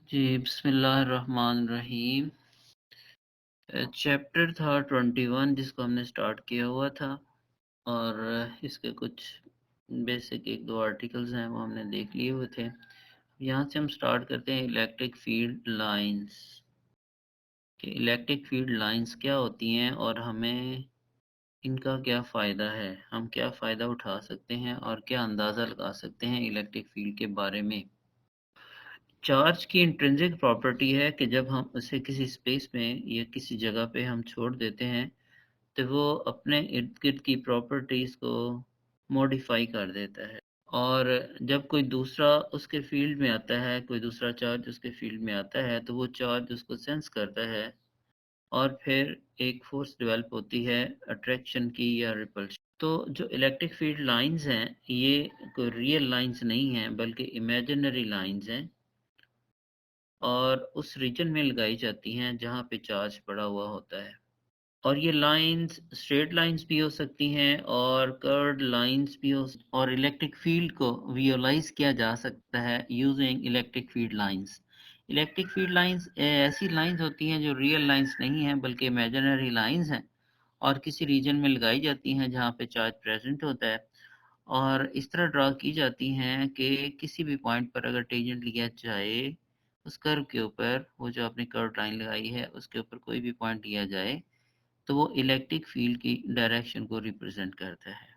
जी, बिस्मिल्लाहिर्रहमानिर्रहीम। चैप्टर था 21 जिसको हमने स्टार्ट किया हुआ था और इसके कुछ बेसिक 1-2 आर्टिकल्स हैं वो हमने देख लिए हुए थे। यहाँ से हम स्टार्ट करते हैं इलेक्ट्रिक फील्ड लाइंस कि इलेक्ट्रिक फील्ड लाइंस क्या होती हैं और हमें इनका क्या फ़ायदा है? हम क्या फ़ायदा उठा सकते हैं और क्या अंदाज़ा लगा सकते हैं इलेक्ट्रिक फील्ड के बारे में? चार्ज की इंट्रिंसिक प्रॉपर्टी है कि जब हम उसे किसी स्पेस में या किसी जगह पे हम छोड़ देते हैं, तो वो अपने इर्द-गिर्द की प्रॉपर्टीज़ को मॉडिफ़ाई कर देता है। और जब कोई दूसरा उसके फ़ील्ड में आता है, कोई दूसरा चार्ज उसके फ़ील्ड में आता है, तो वो चार्ज उसको सेंस करता है और फिर एक फ़ोर्स डेवलप होती है अट्रैक्शन की या रिपल्शन। तो जो इलेक्ट्रिक फ़ील्ड लाइन्स हैं, ये कोई रियल लाइन्स नहीं हैं, बल्कि इमेजिनरी लाइन्स हैं। और उस रीजन में लगाई जाती हैं जहाँ पे चार्ज पड़ा हुआ होता है। और ये लाइन्स स्ट्रेट लाइन्स भी हो सकती हैं और कर्व्ड लाइन्स भी और इलेक्ट्रिक फील्ड को विजुअलाइज़ किया जा सकता है using electric field lines. Electric field lines ऐसी लाइन्स होती हैं जो रियल लाइन्स नहीं हैं बल्कि इमेजिनरी लाइन्स हैं और किसी रीजन में लगाई जाती हैं जहाँ पे चार्ज प्रेज़ेंट होता है और इस तरह ड्रा की जाती हैं कि किसी भी पॉइंट पर अगर टेंजेंट लिया जाए, उस कर्व के ऊपर वो जो आपने कर्व लाइन लगाई है, उसके ऊपर कोई भी पॉइंट लिया जाए, तो वो इलेक्ट्रिक फील्ड की डायरेक्शन को रिप्रेज़ेंट करता है।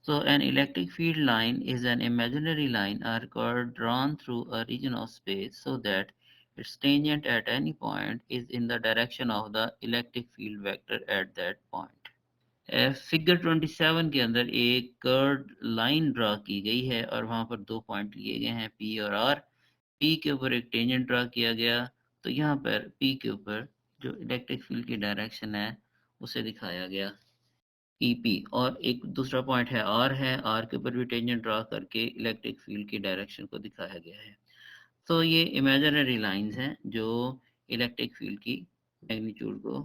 So an electric field line is an imaginary line or curve drawn through a region of space so that its tangent at any point is in the direction of the electric field vector at that point. Figure 27 के अंदर एक curved line draw की गई है और वहाँ पर 2 point लिए गए हैं P और R। P के ऊपर एक टेंजेंट ड्रा किया गया, तो यहाँ पर P के ऊपर जो इलेक्ट्रिक फील्ड की डायरेक्शन है, उसे दिखाया गया EP। और एक दूसरा पॉइंट है R के ऊपर भी टेंजेंट ड्रा करके इलेक्ट्रिक फील्ड की डायरेक्शन को दिखाया गया है। तो ये इमेजिनरी लाइन्स हैं जो इलेक्ट्रिक फील्ड की मैग्नीट्यूड को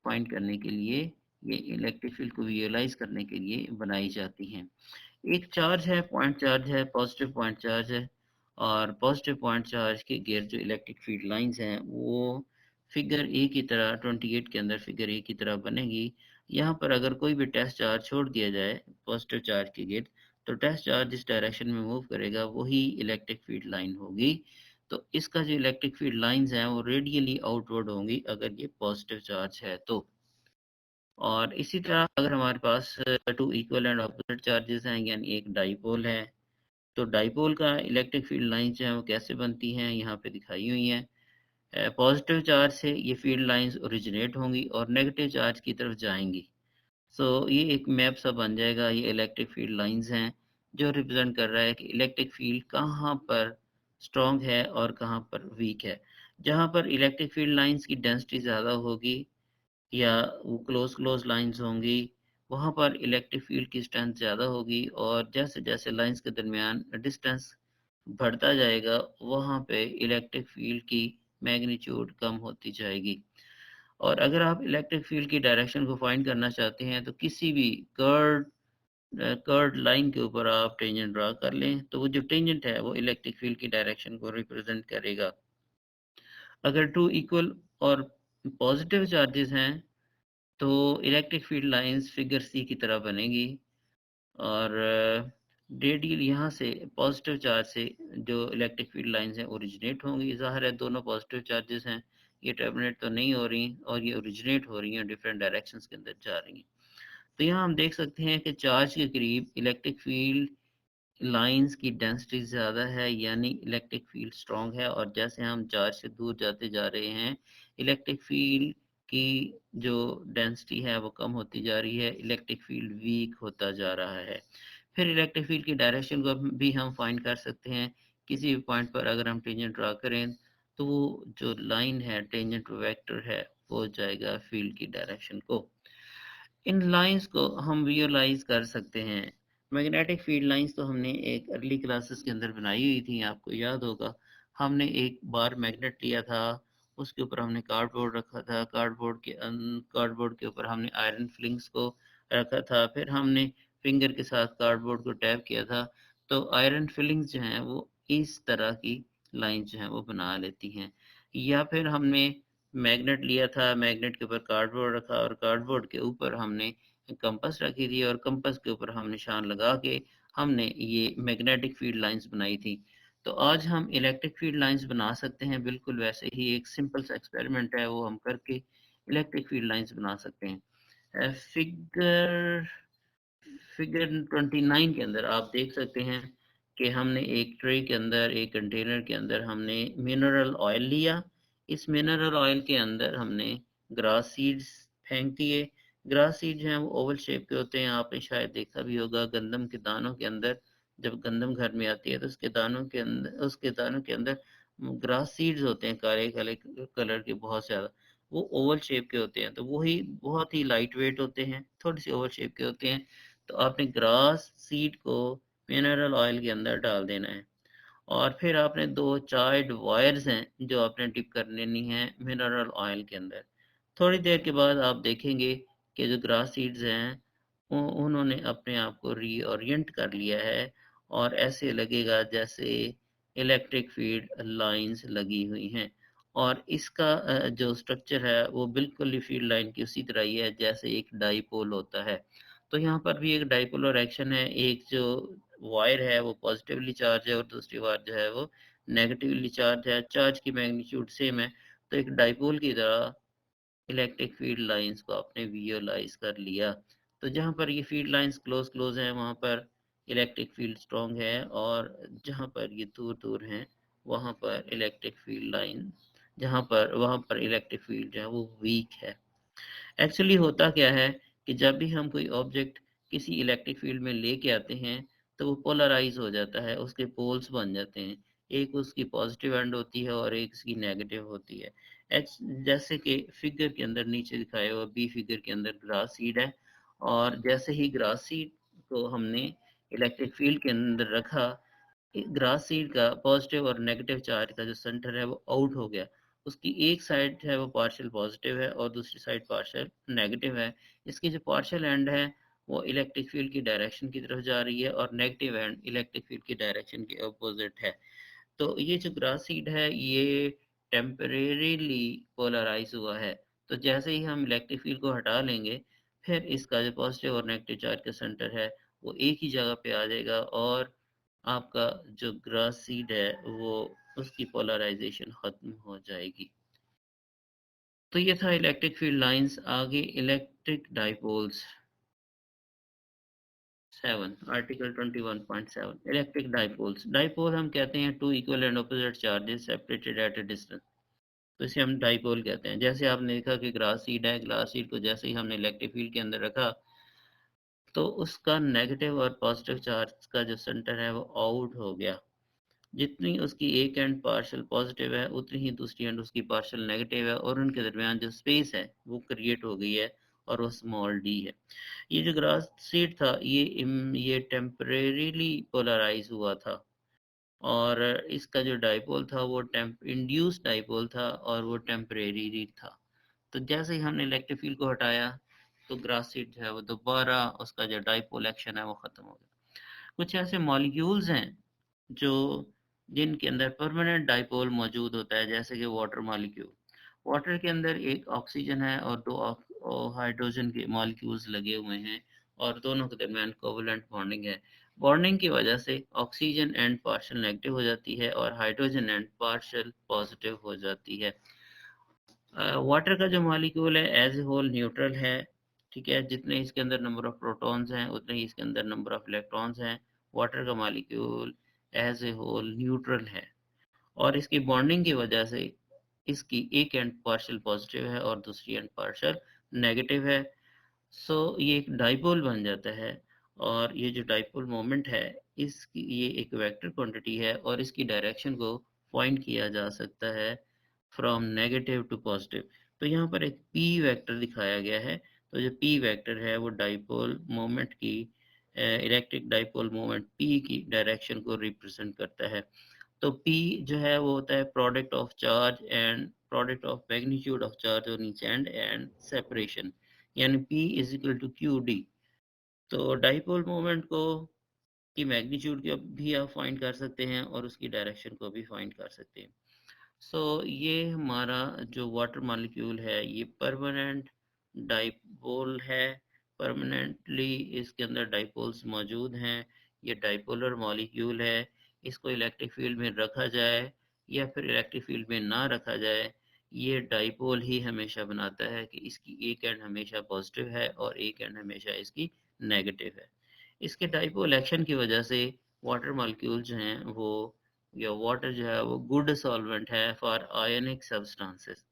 फाइंड करने के लिए, ये इलेक्ट्रिक फील्ड को विजुअलाइज़ करने के लिए बनाई जाती हैं। एक चार्ज है, पॉइंट चार्ज है, पॉज़िटिव पॉइंट चार्ज है और पॉज़िटिव पॉइंट चार्ज के गिर्द जो इलेक्ट्रिक फील्ड लाइन्स हैं, वो फिगर ए की तरह 28 के अंदर फिगर ए की तरह बनेगी। यहाँ पर अगर कोई भी टेस्ट चार्ज छोड़ दिया जाए पॉज़िटिव चार्ज के गिर्द, तो टेस्ट चार्ज जिस डायरेक्शन में मूव करेगा, वही इलेक्ट्रिक फील्ड लाइन होगी। तो इसका जो इलेक्ट्रिक फील्ड लाइन्स हैं, वो रेडियली आउटवर्ड होंगी अगर ये पॉज़िटिव चार्ज है तो। और इसी तरह अगर हमारे पास 2 इक्वल एंड ऑपोजिट चार्जेस हैं यानी एक डाइपोल है, तो डाइपोल का इलेक्ट्रिक फील्ड लाइन्स जो हैं वो कैसे बनती हैं यहाँ पे दिखाई हुई हैं। पॉजिटिव चार्ज से ये फील्ड लाइन्स ओरिजिनेट होंगी और नेगेटिव चार्ज की तरफ जाएँगी। सो ये एक मैप सा बन जाएगा, ये इलेक्ट्रिक फील्ड लाइन्स हैं जो रिप्रेज़ेंट कर रहा है कि इलेक्ट्रिक फील्ड कहाँ पर स्ट्रॉन्ग है और कहाँ पर वीक है। जहाँ पर इलेक्ट्रिक फील्ड लाइन्स की डेंसिटी ज़्यादा होगी या वो क्लोज़ लाइन्स होंगी, वहाँ पर इलेक्ट्रिक फील्ड की स्ट्रेंथ ज़्यादा होगी और जैसे-जैसे लाइन्स के दरमियान डिस्टेंस बढ़ता जाएगा, वहाँ पे इलेक्ट्रिक फील्ड की मैग्नीट्यूड कम होती जाएगी। और अगर आप इलेक्ट्रिक फील्ड की डायरेक्शन को फाइंड करना चाहते हैं, तो किसी भी कर्व्ड लाइन के ऊपर आप टेंजेंट ड्रा कर लें, तो वो जो टेंजेंट है, वो इलेक्ट्रिक फील्ड की डायरेक्शन को रिप्रेज़ेंट करेगा। अगर 2 इक्वल और पॉज़िटिव चार्जेस हैं, तो इलेक्ट्रिक फील्ड लाइन्स फिगर सी की तरह बनेगी और रेडियल यहाँ से पॉजिटिव चार्ज से जो इलेक्ट्रिक फील्ड लाइन्स हैं ओरिजिनेट होंगी। ज़ाहिर है दोनों पॉजिटिव चार्जेस हैं, ये टर्मिनेट तो नहीं हो रही और ये ओरिजिनेट हो रही हैं, डिफरेंट डायरेक्शंस के अंदर जा रही हैं। तो यहाँ हम देख सकते हैं कि चार्ज के करीब इलेक्ट्रिक फील्ड लाइन्स की डेंसिटी ज़्यादा है यानी इलेक्ट्रिक फील्ड स्ट्रॉन्ग है और जैसे हम चार्ज से दूर जाते जा रहे हैं, इलेक्ट्रिक फील्ड की जो डेंसिटी है वो कम होती जा रही है, इलेक्ट्रिक फील्ड वीक होता जा रहा है। फिर इलेक्ट्रिक फील्ड की डायरेक्शन को भी हम फाइंड कर सकते हैं। किसी भी पॉइंट पर अगर हम टेंजेंट ड्रा करें, तो वो जो लाइन है, टेंजेंट वेक्टर है, वो जाएगा फील्ड की डायरेक्शन को। इन लाइंस को हम विजुअलाइज़ कर सकते हैं। मैग्नेटिक फील्ड लाइंस तो हमने एक अर्ली क्लासेस के अंदर बनाई हुई थी, आपको याद होगा। हमने एक बार मैग्नेट लिया था, उसके ऊपर हमने कार्डबोर्ड रखा था, कार्डबोर्ड के ऊपर हमने आयरन फिलिंग्स को रखा था, फिर हमने फिंगर के साथ कार्डबोर्ड को टैप किया था, तो आयरन फिलिंग्स जो हैं वो इस तरह की लाइन जो है वो बना लेती हैं। या फिर हमने मैग्नेट लिया था, मैग्नेट के ऊपर कार्डबोर्ड रखा और कार्डबोर्ड के ऊपर हमने कंपास रखी थी और कंपास के ऊपर हम निशान लगा के हमने ये मैग्नेटिक फील्ड लाइंस बनाई थी। तो आज हम इलेक्ट्रिक फील्ड लाइंस बना सकते हैं, बिल्कुल वैसे ही एक सिंपल सा एक्सपेरिमेंट है वो हम करके इलेक्ट्रिक फील्ड लाइंस बना सकते हैं। फिगर फिगर 29 के अंदर आप देख सकते हैं कि हमने एक ट्रे के अंदर, एक कंटेनर के अंदर हमने मिनरल ऑयल लिया। इस मिनरल ऑयल के अंदर हमने ग्रास सीड्स फेंक दिए। ग्रास सीड जो हैं वो ओवल शेप के होते हैं, आपने शायद देखा भी होगा गंदम के दानों के अंदर। जब गंदम घर में आती है तो उसके दानों के अंदर ग्रास सीड्स होते हैं, काले काले कलर के बहुत ज़्यादा। वो ओवल शेप के होते हैं, तो वही बहुत ही लाइट वेट होते हैं, थोड़ी सी ओवल शेप के होते हैं। तो आपने ग्रास सीड को मिनरल ऑयल के अंदर डाल देना है और फिर आपने दो चार्ड वायर्स हैं जो आपने डिप कर लेनी है मिनरल ऑयल के अंदर। थोड़ी देर के बाद आप देखेंगे कि जो ग्रास सीड्स हैं उन्होंने अपने आप को रीओरिएंट कर लिया है और ऐसे लगेगा जैसे इलेक्ट्रिक फील्ड लाइंस लगी हुई हैं। और इसका जो स्ट्रक्चर है वो बिल्कुल ही फील्ड लाइन की उसी तरह ही है जैसे एक डाईपोल होता है। तो यहाँ पर भी एक डाईपोलर एक्शन है, एक जो वायर है वो पॉजिटिवली चार्ज है और दूसरी वायर जो है वो नेगेटिवली चार्ज है। चार्ज की मैग्नीट्यूड सेम है, तो एक डाईपोल की तरह इलेक्ट्रिक फील्ड लाइंस को आपने विजुअलाइज कर लिया। तो जहाँ पर ये फील्ड लाइंस क्लोज क्लोज हैं वहाँ पर इलेक्ट्रिक फील्ड स्ट्रॉन्ग है और जहाँ पर ये दूर दूर हैं वहाँ पर इलेक्ट्रिक फील्ड लाइन जहाँ पर वहाँ पर इलेक्ट्रिक फील्ड जो है वो वीक है। एक्चुअली होता क्या है कि जब भी हम कोई ऑब्जेक्ट किसी इलेक्ट्रिक फील्ड में लेके आते हैं तो वो पोलराइज हो जाता है, उसके पोल्स बन जाते हैं। एक उसकी पॉजिटिव एंड होती है और एक उसकी नेगेटिव होती है। एक्स जैसे कि फिगर के अंदर नीचे दिखाया हुआ बी फिगर के अंदर ग्रास सीड है और जैसे ही ग्रास सीड को हमने इलेक्ट्रिक फील्ड के अंदर रखा, ग्रास सीड का पॉजिटिव और नेगेटिव चार्ज का जो सेंटर है वो आउट हो गया। उसकी एक साइड है वो पार्शियल पॉजिटिव है और दूसरी साइड पार्शियल नेगेटिव है। इसकी जो पार्शियल एंड है वो इलेक्ट्रिक फील्ड की डायरेक्शन की तरफ जा रही है और नेगेटिव एंड इलेक्ट्रिक फील्ड की डायरेक्शन के अपोजिट है। तो ये जो ग्रास सीड है ये टेम्परेरीली पोलराइज हुआ है। तो जैसे ही हम इलेक्ट्रिक फील्ड को हटा लेंगे फिर इसका जो पॉजिटिव और नेगेटिव चार्ज का सेंटर है वो एक ही जगह पे आ जाएगा और आपका जो ग्रास सीड है वो उसकी पोलराइजेशन खत्म हो जाएगी। तो ये था इलेक्ट्रिक फील्ड लाइंस। आगे electric dipoles 7 article 21.7 electric dipoles. Dipole हम कहते हैं two equal and opposite charges separated at a distance. तो इसे हम डाइपोल कहते हैं। जैसे आपने देखा कि ग्रास सीड है, ग्रास सीड को जैसे ही हमने इलेक्ट्रिक फील्ड के अंदर रखा तो उसका नेगेटिव और पॉजिटिव चार्ज का जो सेंटर है वो आउट हो गया। जितनी उसकी एक एंड पार्शियल पॉजिटिव है उतनी ही दूसरी एंड उसकी पार्शियल नेगेटिव है और उनके दरमियान जो स्पेस है वो क्रिएट हो गई है और वो स्मॉल डी है। ये जो ग्रास सीड था ये टेम्परेरीली पोलराइज हुआ था और इसका जो डाइपोल था वो टेम्प इंड्यूस्ड डाइपोल था और वो टेम्परेरी था। तो जैसे ही हमने इलेक्ट्रिक फील्ड को हटाया तो ग्रास सीड जो है वो दोबारा उसका जो डाइपोल एक्शन है वो खत्म हो गया। कुछ ऐसे मॉलिक्यूल्स हैं जो जिनके अंदर परमानेंट डाइपोल मौजूद होता है, जैसे कि वाटर मॉलिक्यूल। वाटर के अंदर एक ऑक्सीजन है और दो हाइड्रोजन के मॉलिक्यूल्स लगे हुए हैं और दोनों के दरमियान कोवलेंट बॉन्डिंग है। बॉन्डिंग की वजह से ऑक्सीजन एंड पार्शियल नेगेटिव हो जाती है और हाइड्रोजन एंड पार्शियल पॉजिटिव हो जाती है। वाटर का जो मॉलिक्यूल है एज ए होल न्यूट्रल है। ठीक है, जितने इसके अंदर नंबर ऑफ प्रोटॉन्स हैं उतने ही इसके अंदर नंबर ऑफ इलेक्ट्रॉन्स हैं। वाटर का molecule as a whole neutral है और इसकी बॉन्डिंग की वजह से इसकी एक एंड पार्शियल पॉजिटिव है और दूसरी एंड पार्शियल नेगेटिव है। सो ये एक डाइपोल बन जाता है और ये जो डाइपोल मोमेंट है इसकी ये एक वेक्टर क्वांटिटी है और इसकी डायरेक्शन को पॉइंट किया जा सकता है फ्रॉम नेगेटिव टू पॉजिटिव। तो यहाँ पर एक पी वेक्टर दिखाया गया है। तो जो पी वेक्टर है वो डाइपोल मोमेंट की इलेक्ट्रिक डाइपोल मोमेंट पी की डायरेक्शन को रिप्रेजेंट करता है। तो P जो है वो होता है product of charge and product of magnitude of charge on each end separation, यानी P is equal to Q D. तो डाइपोल मोमेंट को की मैग्नीट्यूड को भी आप फाइंड कर सकते हैं और उसकी डायरेक्शन को भी फाइंड कर सकते हैं। सो ये हमारा जो वाटर मॉलिक्यूल है ये परमानेंट डाइपोल है। परमानेंटली इसके अंदर डाइपोल्स मौजूद हैं। ये डाइपोलर मॉलिक्यूल है। इसको इलेक्ट्रिक फील्ड में रखा जाए या फिर इलेक्ट्रिक फील्ड में ना रखा जाए, ये डाइपोल ही हमेशा बनाता है कि इसकी एक एंड हमेशा पॉजिटिव है और एक एंड हमेशा इसकी नेगेटिव है। इसके डाइपोल एक्शन की वजह से वाटर मॉलिक्यूल जो हैं वो या वाटर जो है वो गुड सॉल्वेंट है for ionic substances.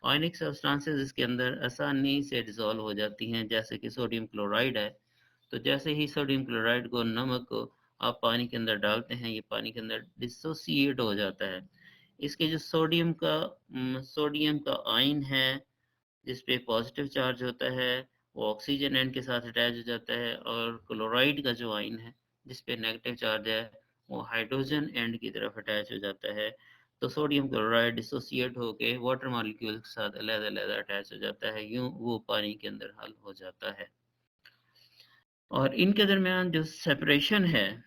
Ionic substances इसके अंदर आसानी से डिसॉल्व हो जाती हैं, जैसे कि सोडियम क्लोराइड है। तो जैसे ही सोडियम क्लोराइड को, नमक को आप पानी के अंदर डालते हैं, ये पानी के अंदर डिसोसिएट हो जाता है। इसके जो सोडियम का आयन है जिस पे पॉजिटिव चार्ज होता है, वो ऑक्सीजन एंड के साथ अटैच हो जाता है, और क्लोराइड का जो आयन है जिस पे नेगेटिव चार्ज है, वो हाइड्रोजन एंड की तरफ अटैच हो जाता है। तो सोडियम क्लोराइड डिसोसिएट होके वाटर मॉलिक्यूल के साथ अलग-अलग अटैच हो जाता है, यूं वो पानी के अंदर हल हो जाता है। और इनके दरमियान जो सेपरेशन है,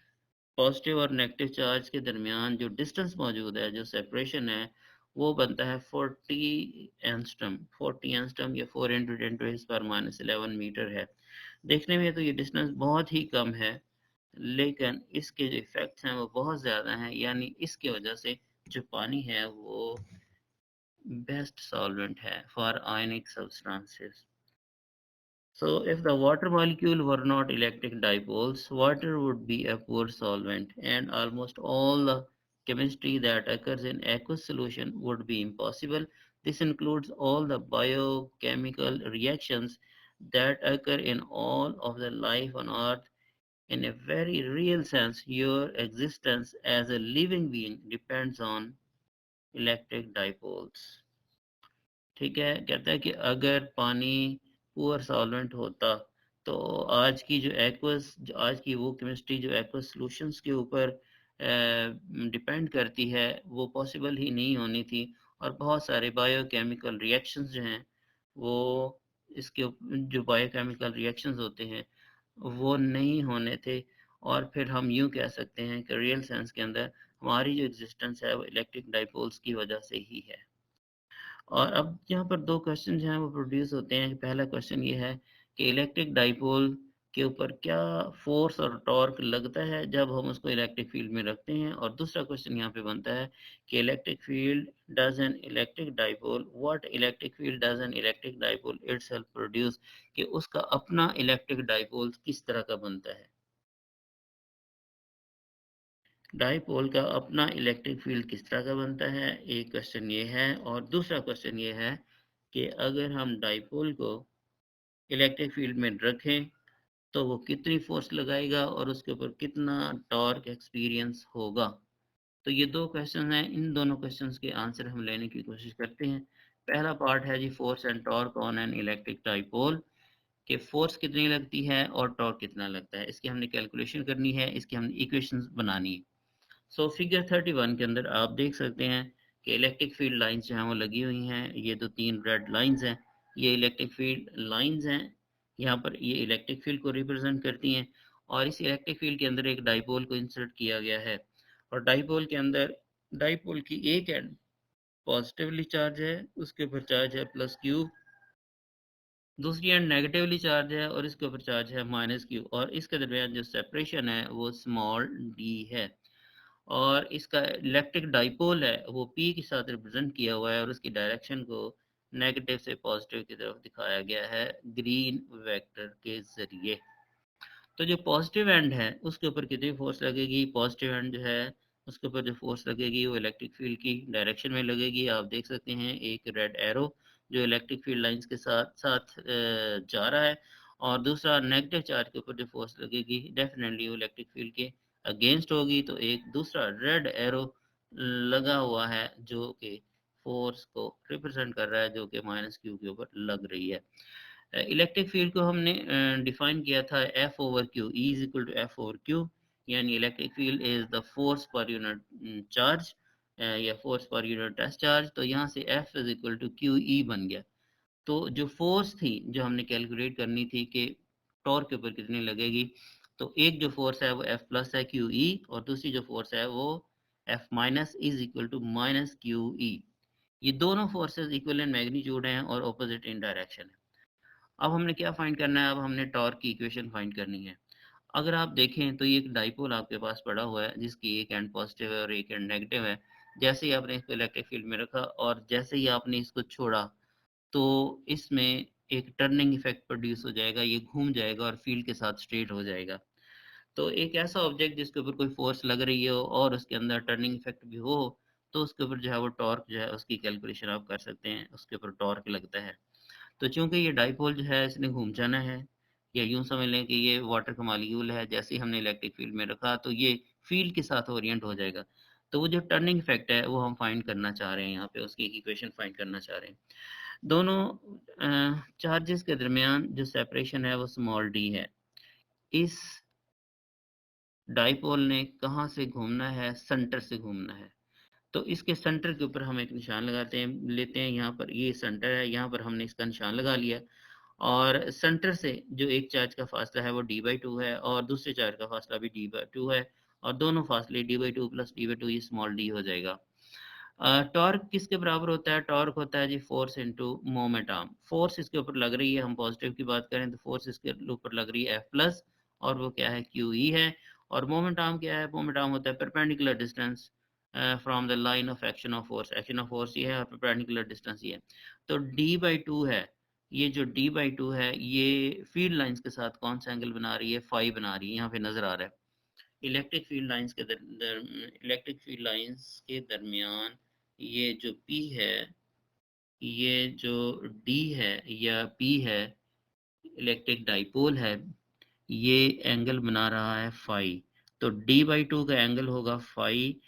पॉजिटिव और नेगेटिव चार्ज के दरमियान जो डिस्टेंस मौजूद है, जो सेपरेशन है, वो बनता है 40 एंगस्ट्रम। 40 एंगस्ट्रम या 4 इंटू 10⁻11 मीटर है। देखने में तो ये डिस्टेंस बहुत ही कम है, लेकिन इसके जो इफेक्ट्स हैं वो बहुत ज़्यादा हैं। यानी इसकी वजह से जो पानी है वो बेस्ट सॉल्वेंट है for ionic substances. So, if the water molecule were not electric dipoles, water would be a poor solvent, and almost all the chemistry that occurs in aqueous solution would be impossible. This includes all the biochemical reactions that occur in all of the life on Earth. In a very real sense, your existence as a living being depends on electric dipoles. ठीक है, कहता है कि अगर पानी poor solvent होता तो आज की जो आज की वो केमिस्ट्री जो एक्वस सॉल्यूशंस के ऊपर डिपेंड करती है, वो पॉसिबल ही नहीं होनी थी। और बहुत सारे बायोकेमिकल रिएक्शंस जो हैं वो जो बायोकेमिकल रिएक्शंस होते हैं वो नहीं होने थे। और फिर हम यूं कह सकते हैं कि रियल सेंस के अंदर हमारी जो एग्जिस्टेंस है वो इलेक्ट्रिक डाइपोल्स की वजह से ही है। और अब यहाँ पर 2 क्वेश्चन जो हैं वो प्रोड्यूस होते हैं। पहला क्वेश्चन ये है कि इलेक्ट्रिक डाइपोल के ऊपर क्या फ़ोर्स और टॉर्क लगता है जब हम उसको इलेक्ट्रिक फील्ड में रखते हैं? और दूसरा क्वेश्चन यहाँ पे बनता है कि electric field does N electric dipole itself produce, कि उसका अपना इलेक्ट्रिक डाइपोल किस तरह का बनता है? डाइपोल का अपना इलेक्ट्रिक फील्ड किस तरह का बनता है? एक क्वेश्चन ये है, और दूसरा क्वेश्चन ये है कि अगर हम डाइपोल को इलेक्ट्रिक फील्ड में रखें तो वो कितनी फोर्स लगाएगा और उसके ऊपर कितना टॉर्क एक्सपीरियंस होगा। तो ये 2 क्वेश्चन हैं, इन दोनों क्वेश्चंस के आंसर हम लेने की कोशिश करते हैं। पहला पार्ट है जी force and torque on an electric dipole, कि फोर्स कितनी लगती है और टॉर्क कितना लगता है। इसकी हमने कैलकुलेशन करनी है, इसकी हमने इक्वेशंस बनानी है। सो फिगर 31 के अंदर आप देख सकते हैं कि इलेक्ट्रिक फील्ड लाइंस जो हैं वो लगी हुई हैं। ये तो 3 रेड लाइंस हैं, ये इलेक्ट्रिक फील्ड लाइंस हैं। यहाँ पर ये इलेक्ट्रिक फील्ड को रिप्रेजेंट करती हैं, और इस इलेक्ट्रिक फील्ड के अंदर एक डाइपोल को इंसर्ट किया गया है। और डाइपोल के अंदर डाइपोल की एक एंड पॉजिटिवली चार्ज है, उसके ऊपर चार्ज है +q, दूसरी एंड नेगेटिवली चार्ज है और इसके ऊपर चार्ज है -q, और इसके दरमियान जो सेपरेशन है वो स्मॉल d है। और इसका इलेक्ट्रिक डाइपोल है वो P के साथ रिप्रेजेंट किया हुआ है, और उसकी डायरेक्शन को नेगेटिव से पॉजिटिव की तरफ दिखाया गया है ग्रीन वेक्टर के ज़रिए। तो जो पॉजिटिव एंड है उसके ऊपर कितनी फोर्स लगेगी? पॉजिटिव एंड जो है उसके ऊपर जो फोर्स लगेगी वो इलेक्ट्रिक फील्ड की डायरेक्शन में लगेगी। आप देख सकते हैं एक रेड एरो जो इलेक्ट्रिक फील्ड लाइंस के साथ साथ जा रहा है, और दूसरा नेगेटिव चार्ज के ऊपर जो फोर्स लगेगी डेफिनेटली वो इलेक्ट्रिक फील्ड के अगेंस्ट होगी। तो एक दूसरा रेड एरो लगा हुआ है जो कि फोर्स को रिप्रेजेंट कर रहा है, जो कि -q के ऊपर लग रही है। इलेक्ट्रिक फील्ड को हमने डिफाइन किया था F/Q, E is equal to F/Q, यानी electric field is the force per unit charge या force per unit test charge. तो यहाँ से F is equal to QE बन गया। तो जो फोर्स थी जो हमने कैलकुलेट करनी थी कि टॉर्क के ऊपर कितनी लगेगी, तो एक जो फोर्स है वो F प्लस है QE और दूसरी जो फोर्स है वो F minus is equal to minus QE। ये दोनों फोर्सेस इक्वल इन मैग्नीट्यूड हैं और ऑपोजिट इन डायरेक्शन है। अब हमने क्या फाइंड करना है, अब हमने टॉर्क की इक्वेशन फाइंड करनी है। अगर आप देखें तो ये एक डाइपोल आपके पास पड़ा हुआ है जिसकी एक एंड पॉजिटिव है और एक एंड नेगेटिव है। जैसे ही आपने इसको इलेक्ट्रिक फील्ड में रखा और जैसे ही आपने इसको छोड़ा तो इसमें एक टर्निंग इफेक्ट प्रोड्यूस हो जाएगा, ये घूम जाएगा और फील्ड के साथ स्ट्रेट हो जाएगा। तो एक ऐसा ऑब्जेक्ट जिसके ऊपर कोई फोर्स लग रही हो और उसके अंदर टर्निंग इफेक्ट भी हो, तो उसके ऊपर जो है वो टॉर्क जो है उसकी कैलकुलेशन आप कर सकते हैं, उसके ऊपर टॉर्क लगता है। तो चूंकि ये डाइपोल जो है इसने घूम जाना है, या यूं समझ लें कि ये वाटर का मॉलिक्यूल है, जैसे ही हमने इलेक्ट्रिक फील्ड में रखा तो ये फील्ड के साथ ओरिएंट हो जाएगा। तो वो जो टर्निंग इफेक्ट है वो हम फाइंड करना चाह रहे हैं, यहाँ पे उसकी इक्वेशन फाइंड करना चाह रहे हैं। दोनों चार्जेस के दरमियान जो सेपरेशन है वो स्मॉल डी है। इस डाइपोल ने कहाँ से घूमना है, सेंटर से घूमना है। तो इसके सेंटर के ऊपर हम एक निशान लगाते हैं, लेते हैं यहाँ पर, ये सेंटर है, यहाँ पर हमने इसका निशान लगा लिया। और सेंटर से जो एक चार्ज का फासला है वो d/2 है और दूसरे चार्ज का फासला भी d/2 है, और दोनों फासले d/2 प्लस d/2 ये स्मॉल d हो जाएगा। टॉर्क किसके बराबर होता है, टॉर्क होता है जी force into moment arm. Force इसके ऊपर लग रही है, हम पॉजिटिव की बात करें तो फोर्स इसके ऊपर लग रही है F प्लस, और वो क्या है QE है। और मोमेंट आर्म क्या है, मोमेंट आर्म होता है perpendicular distance from the line of action of force. Action of force ये है और परपेंडिकुलर डिस्टेंस ये है। तो d/2 है, ये जो d/2 है ये फील्ड लाइंस के साथ कौन सा एंगल बना रही है, फाई बना रही है, यहाँ पे नजर आ रहा है। इलेक्ट्रिक फील्ड लाइंस के दरमियान ये जो P है, ये जो D है या P है, इलेक्ट्रिक डाइपोल है, ये एंगल बना रहा है फाई। तो d/2 का एंगल होगा फाई।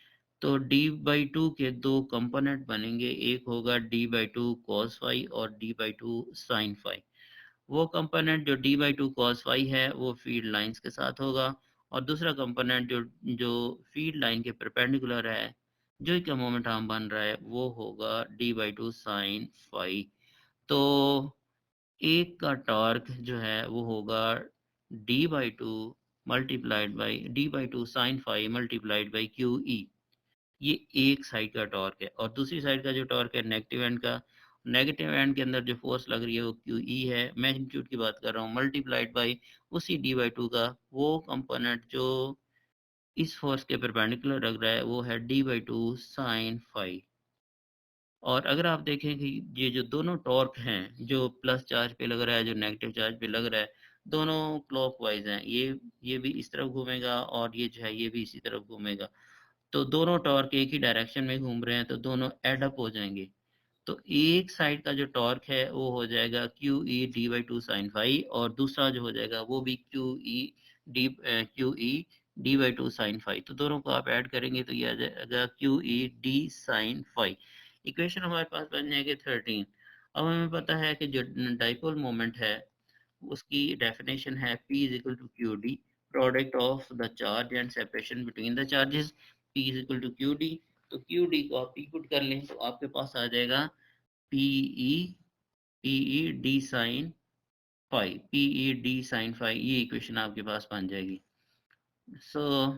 तो d/2 के दो कंपोनेंट बनेंगे, एक होगा d/2 cos फाई और d/2 sin फाई। वो कंपोनेंट जो d/2 cos फाई है वो फील्ड लाइंस के साथ होगा, और दूसरा कंपोनेंट जो जो फील्ड लाइन के परपेंडिकुलर है, जो इसका मोमेंट आर्म बन रहा है, वो होगा d/2 sin फाई। तो एक का टॉर्क जो है वो होगा d/2 multiplied by d/2 sine phi multiplied by QE। ये एक साइड का टॉर्क है, और दूसरी साइड का जो टॉर्क है नेगेटिव एंड का, नेगेटिव एंड के अंदर जो फोर्स लग रही है वो QE है, मैग्नीट्यूड की बात कर रहा हूँ, मल्टीप्लाइड बाई उसी d/2 का वो कंपोनेंट जो इस फोर्स के परपेंडिकुलर लग रहा है, वो है d/2 साइन फाई। और अगर आप देखें कि ये जो दोनों टॉर्क हैं, जो प्लस चार्ज पे लग रहा है, जो नेगेटिव चार्ज पे लग रहा है, दोनों क्लॉकवाइज हैं। ये भी इस तरफ घूमेगा और ये जो है ये भी इसी तरफ घूमेगा। तो दोनों टॉर्क एक ही डायरेक्शन में घूम रहे हैं, तो दोनों एड अप हो जाएंगे। तो एक साइड का जो टॉर्क है वो हो जाएगा QE d/2 sin फाई, और दूसरा जो हो जाएगा वो भी QE d/2 sin फाई। तो दोनों को आप ऐड करेंगे तो ये आ जाएगा QE d sin phi. Equation हमारे पास बन जाएगी 13। अब हमें पता है कि जो डाइपोल मोमेंट है उसकी डेफिनेशन है P is equal to QD, product of the charge and separation between the charges. P is equal to QD। तो QD को आप पुट कर लें तो आपके पास आ जाएगा PE D sine phi, PE D sine phi, ये इक्वेशन आपके पास बन जाएगी।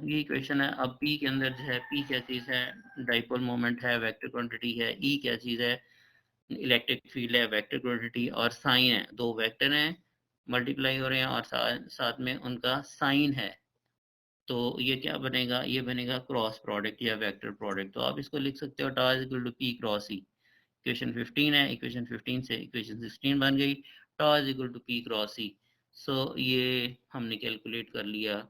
ये इक्वेशन है। अब P के अंदर जो है, P क्या चीज़ है, डाइपोल मोमेंट है, वेक्टर क्वांटिटी है, E क्या चीज़ है, इलेक्ट्रिक फील्ड है, वेक्टर क्वांटिटी, और साइन है, दो वेक्टर हैं मल्टीप्लाई हो रहे हैं और साथ में उनका साइन है। तो ये क्या बनेगा, ये बनेगा क्रॉस प्रोडक्ट या वेक्टर प्रोडक्ट। तो आप इसको लिख सकते हो tau is equal to P cross E। Equation 15 है, इक्वेशन 15 से इक्वेशन 16 बन गई, tau is equal to P cross E। ये हमने कैलकुलेट कर लिया,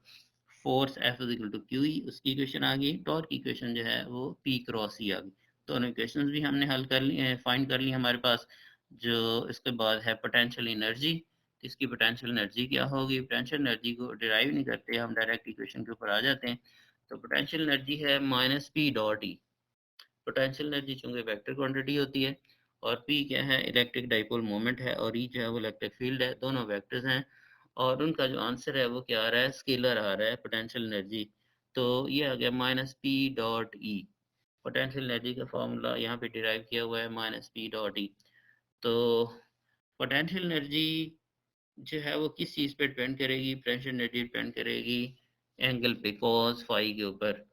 force F is equal to QE, उसकी इक्वेशन आ गई, टॉर्क की इक्वेशन जो है वो P क्रॉस E आ गई। दोनों इक्वेशंस भी हमने हल कर ली, फाइंड कर ली हमारे पास। जो इसके बाद है पोटेंशियल एनर्जी। इसकी पोटेंशियल एनर्जी क्या होगी, पोटेंशियल एनर्जी को डिराइव नहीं करते, हम डायरेक्ट इक्वेशन के ऊपर आ जाते हैं। तो पोटेंशियल एनर्जी है माइनस पी डॉट ई। पोटेंशियल एनर्जी चूंकि वेक्टर क्वांटिटी होती है, और पी क्या है, इलेक्ट्रिक डाइपोल मोमेंट है, और ई जो है वो इलेक्ट्रिक फील्ड है, दोनों वेक्टर्स हैं। और उनका जो आंसर है वो क्या आ रहा है, स्केलर आ रहा है पोटेंशियल एनर्जी। तो ये आ गया माइनस पी डॉट ई। पोटेंशियल एनर्जी का फॉर्मूला यहाँ पे डिराइव किया हुआ है माइनस पी डॉट ई। तो पोटेंशियल एनर्जी जो है वो किस चीज़ पे डिपेंड करेगी, प्रेशर एनर्जी डिपेंड करेगी एंगल पे, कॉस फाई के ऊपर।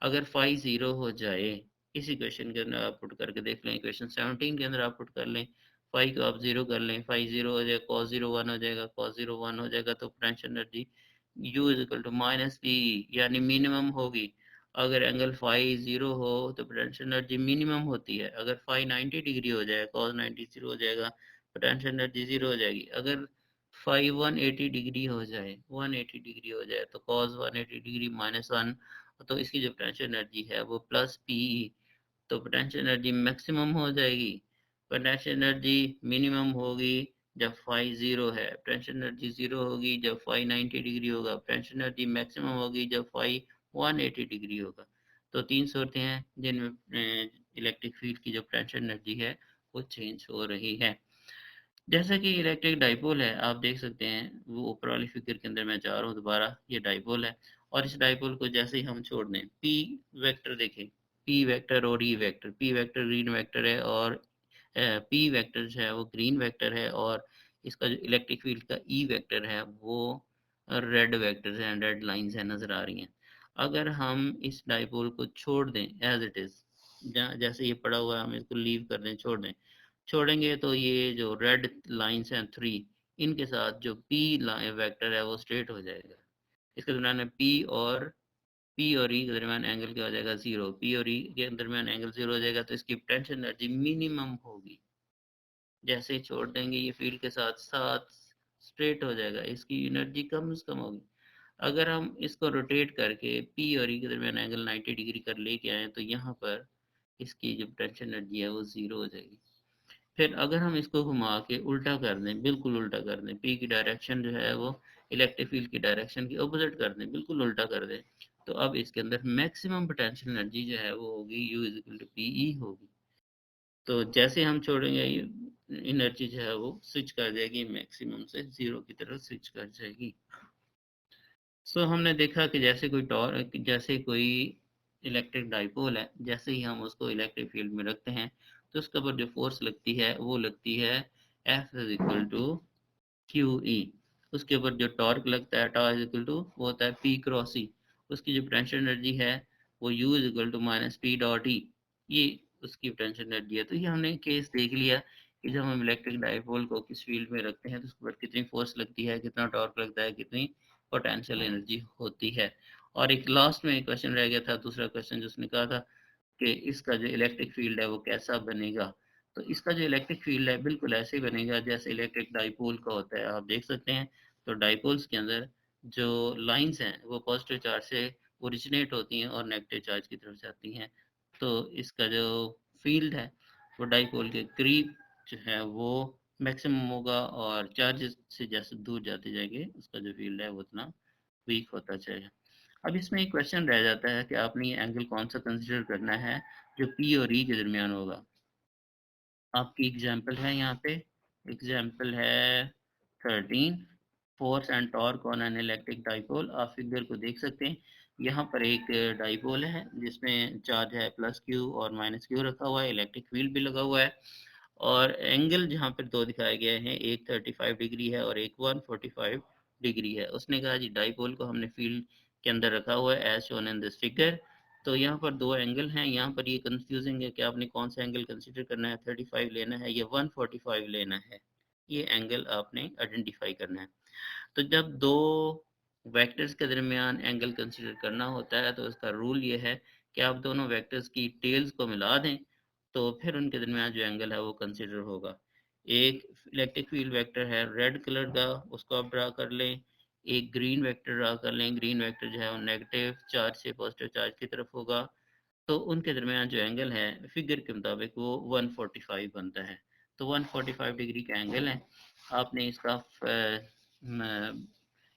अगर फाई 0 हो जाए, इसी क्वेश्चन के अंदर आप पुट करके देख लें, क्वेश्चन 17 के अंदर आप पुट कर लें, फाई को आप 0 कर लें, फाई 0 हो जाए, कॉस 0 1 हो जाएगा, कॉस 0 1 हो जाएगा, तो potential energy U is equal to minus P, यानी मिनिमम होगी। अगर एंगल फाई 0 हो तो पोटेंशियल एनर्जी मिनिमम होती है। अगर फाई 90 डिग्री हो जाए, कॉस 90 0 हो जाएगा, पोटेंशियल एनर्जी 0 हो जाएगी। अगर फाई 180 डिग्री हो जाए, 180 डिग्री हो जाए, तो कॉस 180 डिग्री माइनस 1, तो इसकी जो पोटेंशियल एनर्जी है वो प्लस पी, तो पोटेंशियल एनर्जी मैक्सिमम हो जाएगी। पोटेंशियल एनर्जी मिनिमम होगी जब फाई 0 है, पोटेंशियल एनर्जी 0 होगी जब फाई 90 डिग्री होगा, पोटेंशियल एनर्जी मैक्सिमम होगी जब फाई 180 डिग्री होगा। तो तीन सूरतें हैं जिनमें इलेक्ट्रिक फील्ड की जो पोटेंशियल एनर्जी है वो चेंज हो रही है। जैसा कि इलेक्ट्रिक डाइपोल है, आप देख सकते हैं, वो ऊपर वाली फिगर के अंदर मैं जा रहा हूँ दोबारा, ये डाइपोल है, और इस डाइपोल को जैसे ही हम छोड़ दें, पी वेक्टर देखें, पी वेक्टर और E vector, P vector green vector है और पी वेक्टर जो है वो ग्रीन वेक्टर है, और इसका जो इलेक्ट्रिक फील्ड का ई वेक्टर है वो रेड वेक्टर है, रेड लाइंस है नजर आ रही हैं। अगर हम इस डाइपोल को छोड़ दें एज इट इज, जैसे ये पड़ा हुआ है, हम इसको लीव कर दें, छोड़ दें, छोड़ेंगे तो ये जो रेड लाइंस हैं थ्री, इनके साथ जो पी वेक्टर है वो स्ट्रेट हो जाएगा। इसके दरम्यान पी और ई के दरमियान एंगल क्या हो जाएगा, जीरो। पी और ई के दरमियान एंगल जीरो हो जाएगा, तो इसकी पोटेंशियल एनर्जी मिनिमम होगी। जैसे ही छोड़ देंगे ये फील्ड के साथ साथ स्ट्रेट हो जाएगा, इसकी एनर्जी कम से कम होगी। अगर हम इसको रोटेट करके पी और ई के दरमियान एंगल 90 डिग्री कर लेके आए, तो यहाँ पर इसकी जो पोटेंशियल एनर्जी है वो जीरो हो जाएगी। फिर अगर हम इसको घुमा के उल्टा कर दें, बिल्कुल उल्टा कर दें, पी की डायरेक्शन जो है वो इलेक्ट्रिक फील्ड की डायरेक्शन की ऑपोजिट कर दें, बिल्कुल उल्टा कर दें, तो अब इसके अंदर मैक्सिमम पोटेंशियल एनर्जी जो है वो होगी U is equal to P E होगी। तो जैसे हम छोड़ेंगे ये एनर्जी जो है वो स्विच कर जाएगी, मैक्सिमम से जीरो की तरफ स्विच कर जाएगी। सो हमने देखा कि जैसे कोई इलेक्ट्रिक डाइपोल है, जैसे ही हम उसको इलेक्ट्रिक फील्ड में रखते हैं, तो उसके ऊपर जो फोर्स लगती है वो लगती है F is equal to Q E. उसके ऊपर जो टॉर्क लगता है, टॉर्क इज इक्वल टू वो होता है पी क्रॉस ई। उसकी जो पोटेंशियल एनर्जी है वो U is equal to minus P dot E, ये उसकी पोटेंशियल एनर्जी है। तो ये हमने केस देख लिया कि जब हम इलेक्ट्रिक डाइपोल को किस फील्ड में रखते हैं तो उसके ऊपर कितनी फोर्स लगती है, कितना टॉर्क लगता है, कितनी पोटेंशियल एनर्जी होती है। और एक लास्ट में एक क्वेश्चन रह गया था, दूसरा क्वेश्चन जिसने कहा था कि इसका जो इलेक्ट्रिक फील्ड है वो कैसा बनेगा। तो इसका जो इलेक्ट्रिक फील्ड है बिल्कुल ऐसे ही बनेगा जैसे इलेक्ट्रिक डाइपोल का होता है, आप देख सकते हैं। तो डाइपोल्स के अंदर जो लाइंस हैं वो पॉजिटिव चार्ज से ओरिजिनेट होती हैं और नेगेटिव चार्ज की तरफ जाती हैं। तो इसका जो फील्ड है वो डाइपोल के करीब जो है वो मैक्सिमम होगा, और चार्जेस से जैसे दूर जाते जाएंगे उसका जो फील्ड है वो उतना वीक होता जाएगा। अब इसमें एक क्वेश्चन रह जाता है कि आपने ये एंगल कौन सा कंसिडर करना है जो पी और ई के दरमियान होगा। आपकी एग्जाम्पल है यहाँ पे, एग्जाम्पल है 13, force and torque on an electric dipole. आप फिगर को देख सकते हैं, यहाँ पर एक डाइपोल है जिसमें चार्ज है प्लस क्यू और माइनस क्यू रखा हुआ है, इलेक्ट्रिक फील्ड भी लगा हुआ है, और एंगल जहाँ पर दो दिखाए गए हैं, एक 35 डिग्री है और एक 145 डिग्री है। उसने कहा जी डाइपोल को हमने फील्ड के अंदर रखा हुआ है as shown in this figure. तो यहाँ पर दो एंगल हैं, यहाँ पर ये कंफ्यूजिंग है कि आपने कौन सा एंगल कंसिडर करना है, 35 लेना है या 145 लेना है, ये एंगल आपने आइडेंटिफाई करना है। तो जब दो वेक्टर्स के दरमियान एंगल कंसीडर करना होता है तो उसका रूल ये है कि आप दोनों वेक्टर्स की टेल्स को मिला दें, तो फिर उनके दरमियान जो एंगल है वो कंसीडर होगा। एक इलेक्ट्रिक फील्ड वेक्टर है रेड कलर का, उसको आप ड्रा कर लें, एक ग्रीन वेक्टर ड्रा कर लें, ग्रीन वेक्टर जो है वो नेगेटिव चार्ज से पॉजिटिव चार्ज की तरफ होगा, तो उनके दरमियान जो एंगल है फिगर के मुताबिक वो 145 बनता है। तो 145 डिग्री का एंगल है। आपने इसका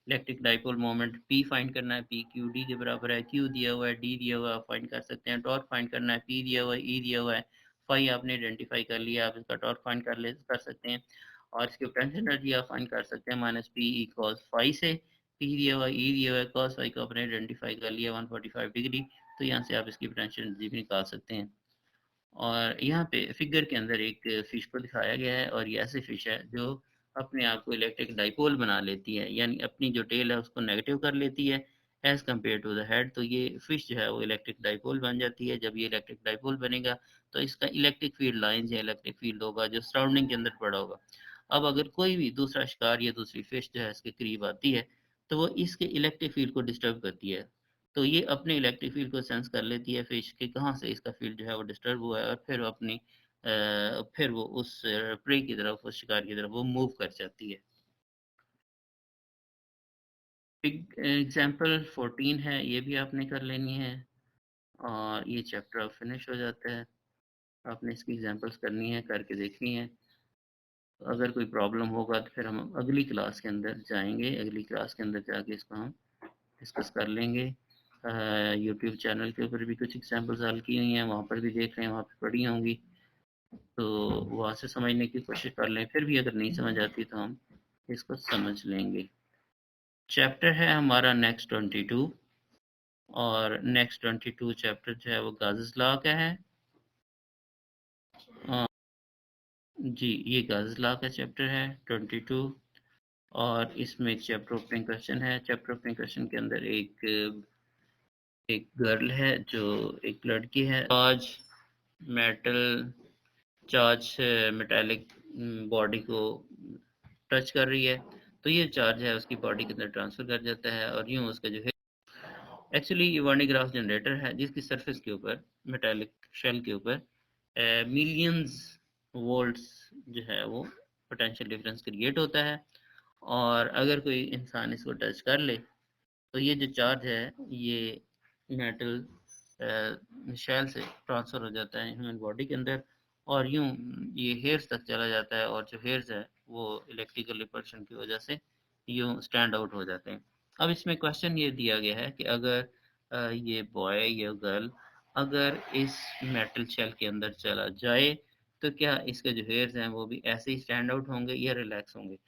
electric dipole moment P find करना है, P क्यू डी के बराबर है, Q दिया हुआ है, D दिया हुआ है, फाइंड कर सकते हैं। टॉर्क फाइंड करना है, P दिया हुआ है, E दिया हुआ है, फाई आपने आइडेंटिफाई कर लिया, आप इसका टॉर्क फाइंड कर सकते हैं, और इसकी पोटेंशियल एनर्जी आप फाइंड कर सकते हैं minus P E cos phi से। P दिया हुआ है, E दिया हुआ है, कॉस फाई को आपने आइडेंटिफाई कर लिया 145 डिग्री, तो यहाँ से आप इसकी पोटेंशियल एनर्जी भी निकाल सकते हैं। और यहाँ पे फिगर के अंदर एक फिश को दिखाया गया है, और ये ऐसी फिश है जो अपने आप को इलेक्ट्रिक डाइपोल बना लेती है, यानी अपनी जो टेल है उसको नेगेटिव कर लेती है as compared to the head. तो ये फिश जो है वो इलेक्ट्रिक डाइपोल बन जाती है। जब ये इलेक्ट्रिक डाइपोल बनेगा तो इसका इलेक्ट्रिक फील्ड लाइन्स या इलेक्ट्रिक फील्ड होगा जो सराउंडिंग के अंदर पड़ा होगा। अब अगर कोई भी दूसरा शिकार या दूसरी फिश जो है इसके करीब आती है, तो वो इसके इलेक्ट्रिक फील्ड को डिस्टर्ब करती है। तो ये अपने इलेक्ट्रिक फील्ड को सेंस कर लेती है फिश कि कहाँ से इसका फील्ड जो है वो डिस्टर्ब हुआ है, और फिर वो अपनी फिर वो उस प्रे की तरफ, उस शिकार की तरफ वो मूव कर जाती है। बिग एग्ज़ाम्पल 14 है, ये भी आपने कर लेनी है और ये चैप्टर अब फिनिश हो जाता है। आपने इसकी एग्ज़ाम्पल्स करनी है, करके देखनी है। अगर कोई प्रॉब्लम होगा तो फिर हम अगली क्लास के अंदर जाएँगे, अगली क्लास के अंदर जाके इसको हम डिस्कस कर लेंगे। यूट्यूब चैनल के ऊपर भी कुछ एग्ज़ाम्पल्स हल की हुई हैं, वहाँ पर भी देख लें, वहाँ पे पड़ी होंगी, तो वहाँ से समझने की कोशिश कर लें। फिर भी अगर नहीं समझ आती तो हम इसको समझ लेंगे। चैप्टर है हमारा नेक्स्ट 22, और नेक्स्ट 22 चैप्टर जो है वो गाज़िस लॉ का है। अ, जी, ये गाज़िस लॉ का चैप्टर है 22, और इसमें एक चैप्टर ओपनिंग क्वेश्चन है। चैप्टर ओपनिंग क्वेश्चन के अंदर एक गर्ल है, जो एक लड़की है, charge metal charge metallic body को टच कर रही है, तो ये चार्ज है उसकी बॉडी के अंदर ट्रांसफ़र कर जाता है, और यूँ उसका जो है एक्चुअली ये वार्नी ग्राफ जनरेटर है जिसकी सरफेस के ऊपर मेटालिक शेल के ऊपर मिलियंस वोल्ट्स जो है वो पोटेंशियल डिफरेंस क्रिएट होता है, और अगर कोई इंसान इसको टच कर ले तो ये जो चार्ज है ये मेटल शेल से ट्रांसफ़र हो जाता है ह्यूमन बॉडी के अंदर, और यूँ ये हेयर्स तक चला जाता है, और जो हेयर्स है वो इलेक्ट्रिकल रिपल्शन की वजह से यूँ स्टैंड आउट हो जाते हैं। अब इसमें क्वेश्चन ये दिया गया है कि अगर ये बॉय या गर्ल अगर इस मेटल शेल के अंदर चला जाए, तो क्या इसके जो हेयर्स हैं वो भी ऐसे ही स्टैंड आउट होंगे या रिलैक्स होंगे?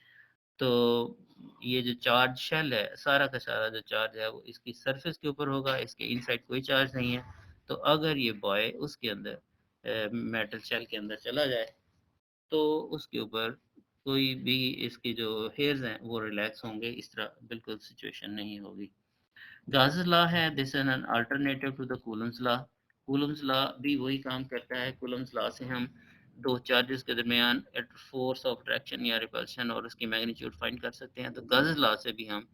तो ये जो चार्ज शेल है, सारा का सारा जो चार्ज है वो इसकी सरफेस के ऊपर होगा, इसके इनसाइड कोई चार्ज नहीं है। तो अगर ये बॉय उसके अंदर मेटल शेल के अंदर चला जाए, तो उसके ऊपर कोई भी इसके जो हेयर्स हैं वो रिलैक्स होंगे, इस तरह बिल्कुल सिचुएशन नहीं होगी। गाउस लॉ है, this is an alternative to the Coulomb's law. Coulomb's law भी वही काम करता है। कूलम्स लॉ से हम दो चार्जेस के दरमियान फोर्स ऑफ अट्रैक्शन या रिपल्शन और उसकी मैग्नीट्यूड फाइंड कर सकते हैं। तो गाउस लॉ से भी हम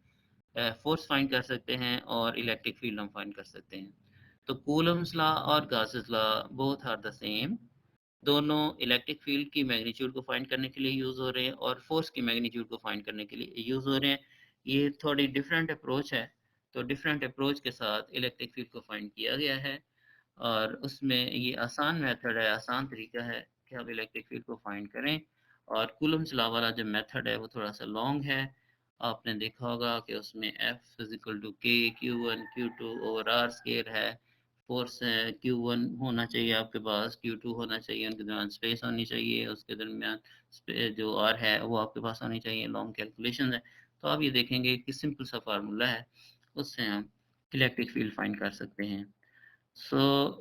फोर्स फाइंड कर सकते हैं और इलेक्ट्रिक फील्ड हम फाइंड कर सकते हैं। तो कूलम्स लॉ और Gauss law both are the same. दोनों इलेक्ट्रिक फील्ड की मैग्नीट्यूड को फाइंड करने के लिए यूज़ हो रहे हैं और फोर्स की मैग्नीट्यूड को फाइंड करने के लिए यूज़ हो रहे हैं। ये थोड़ी डिफरेंट अप्रोच है, तो डिफरेंट अप्रोच के साथ इलेक्ट्रिक फील्ड को फाइंड किया गया है, और उसमें ये आसान मेथड है, आसान तरीका है कि आप इलेक्ट्रिक फील्ड को फाइंड करें। और कूलम्स लॉ वाला जो मेथड है वो थोड़ा सा लॉन्ग है। आपने देखा होगा कि उसमें F इक्वल टू के Q1 Q2 over R square है। फोर्स Q1 होना चाहिए आपके पास, Q2 होना चाहिए, उनके दरमियान स्पेस होनी चाहिए, उसके दरमियान जो आर है वो आपके पास होनी चाहिए। लॉन्ग कैलकुलेशन है। तो आप ये देखेंगे कि सिंपल सा फार्मूला है, उससे हम इलेक्ट्रिक फील्ड फाइंड कर सकते हैं।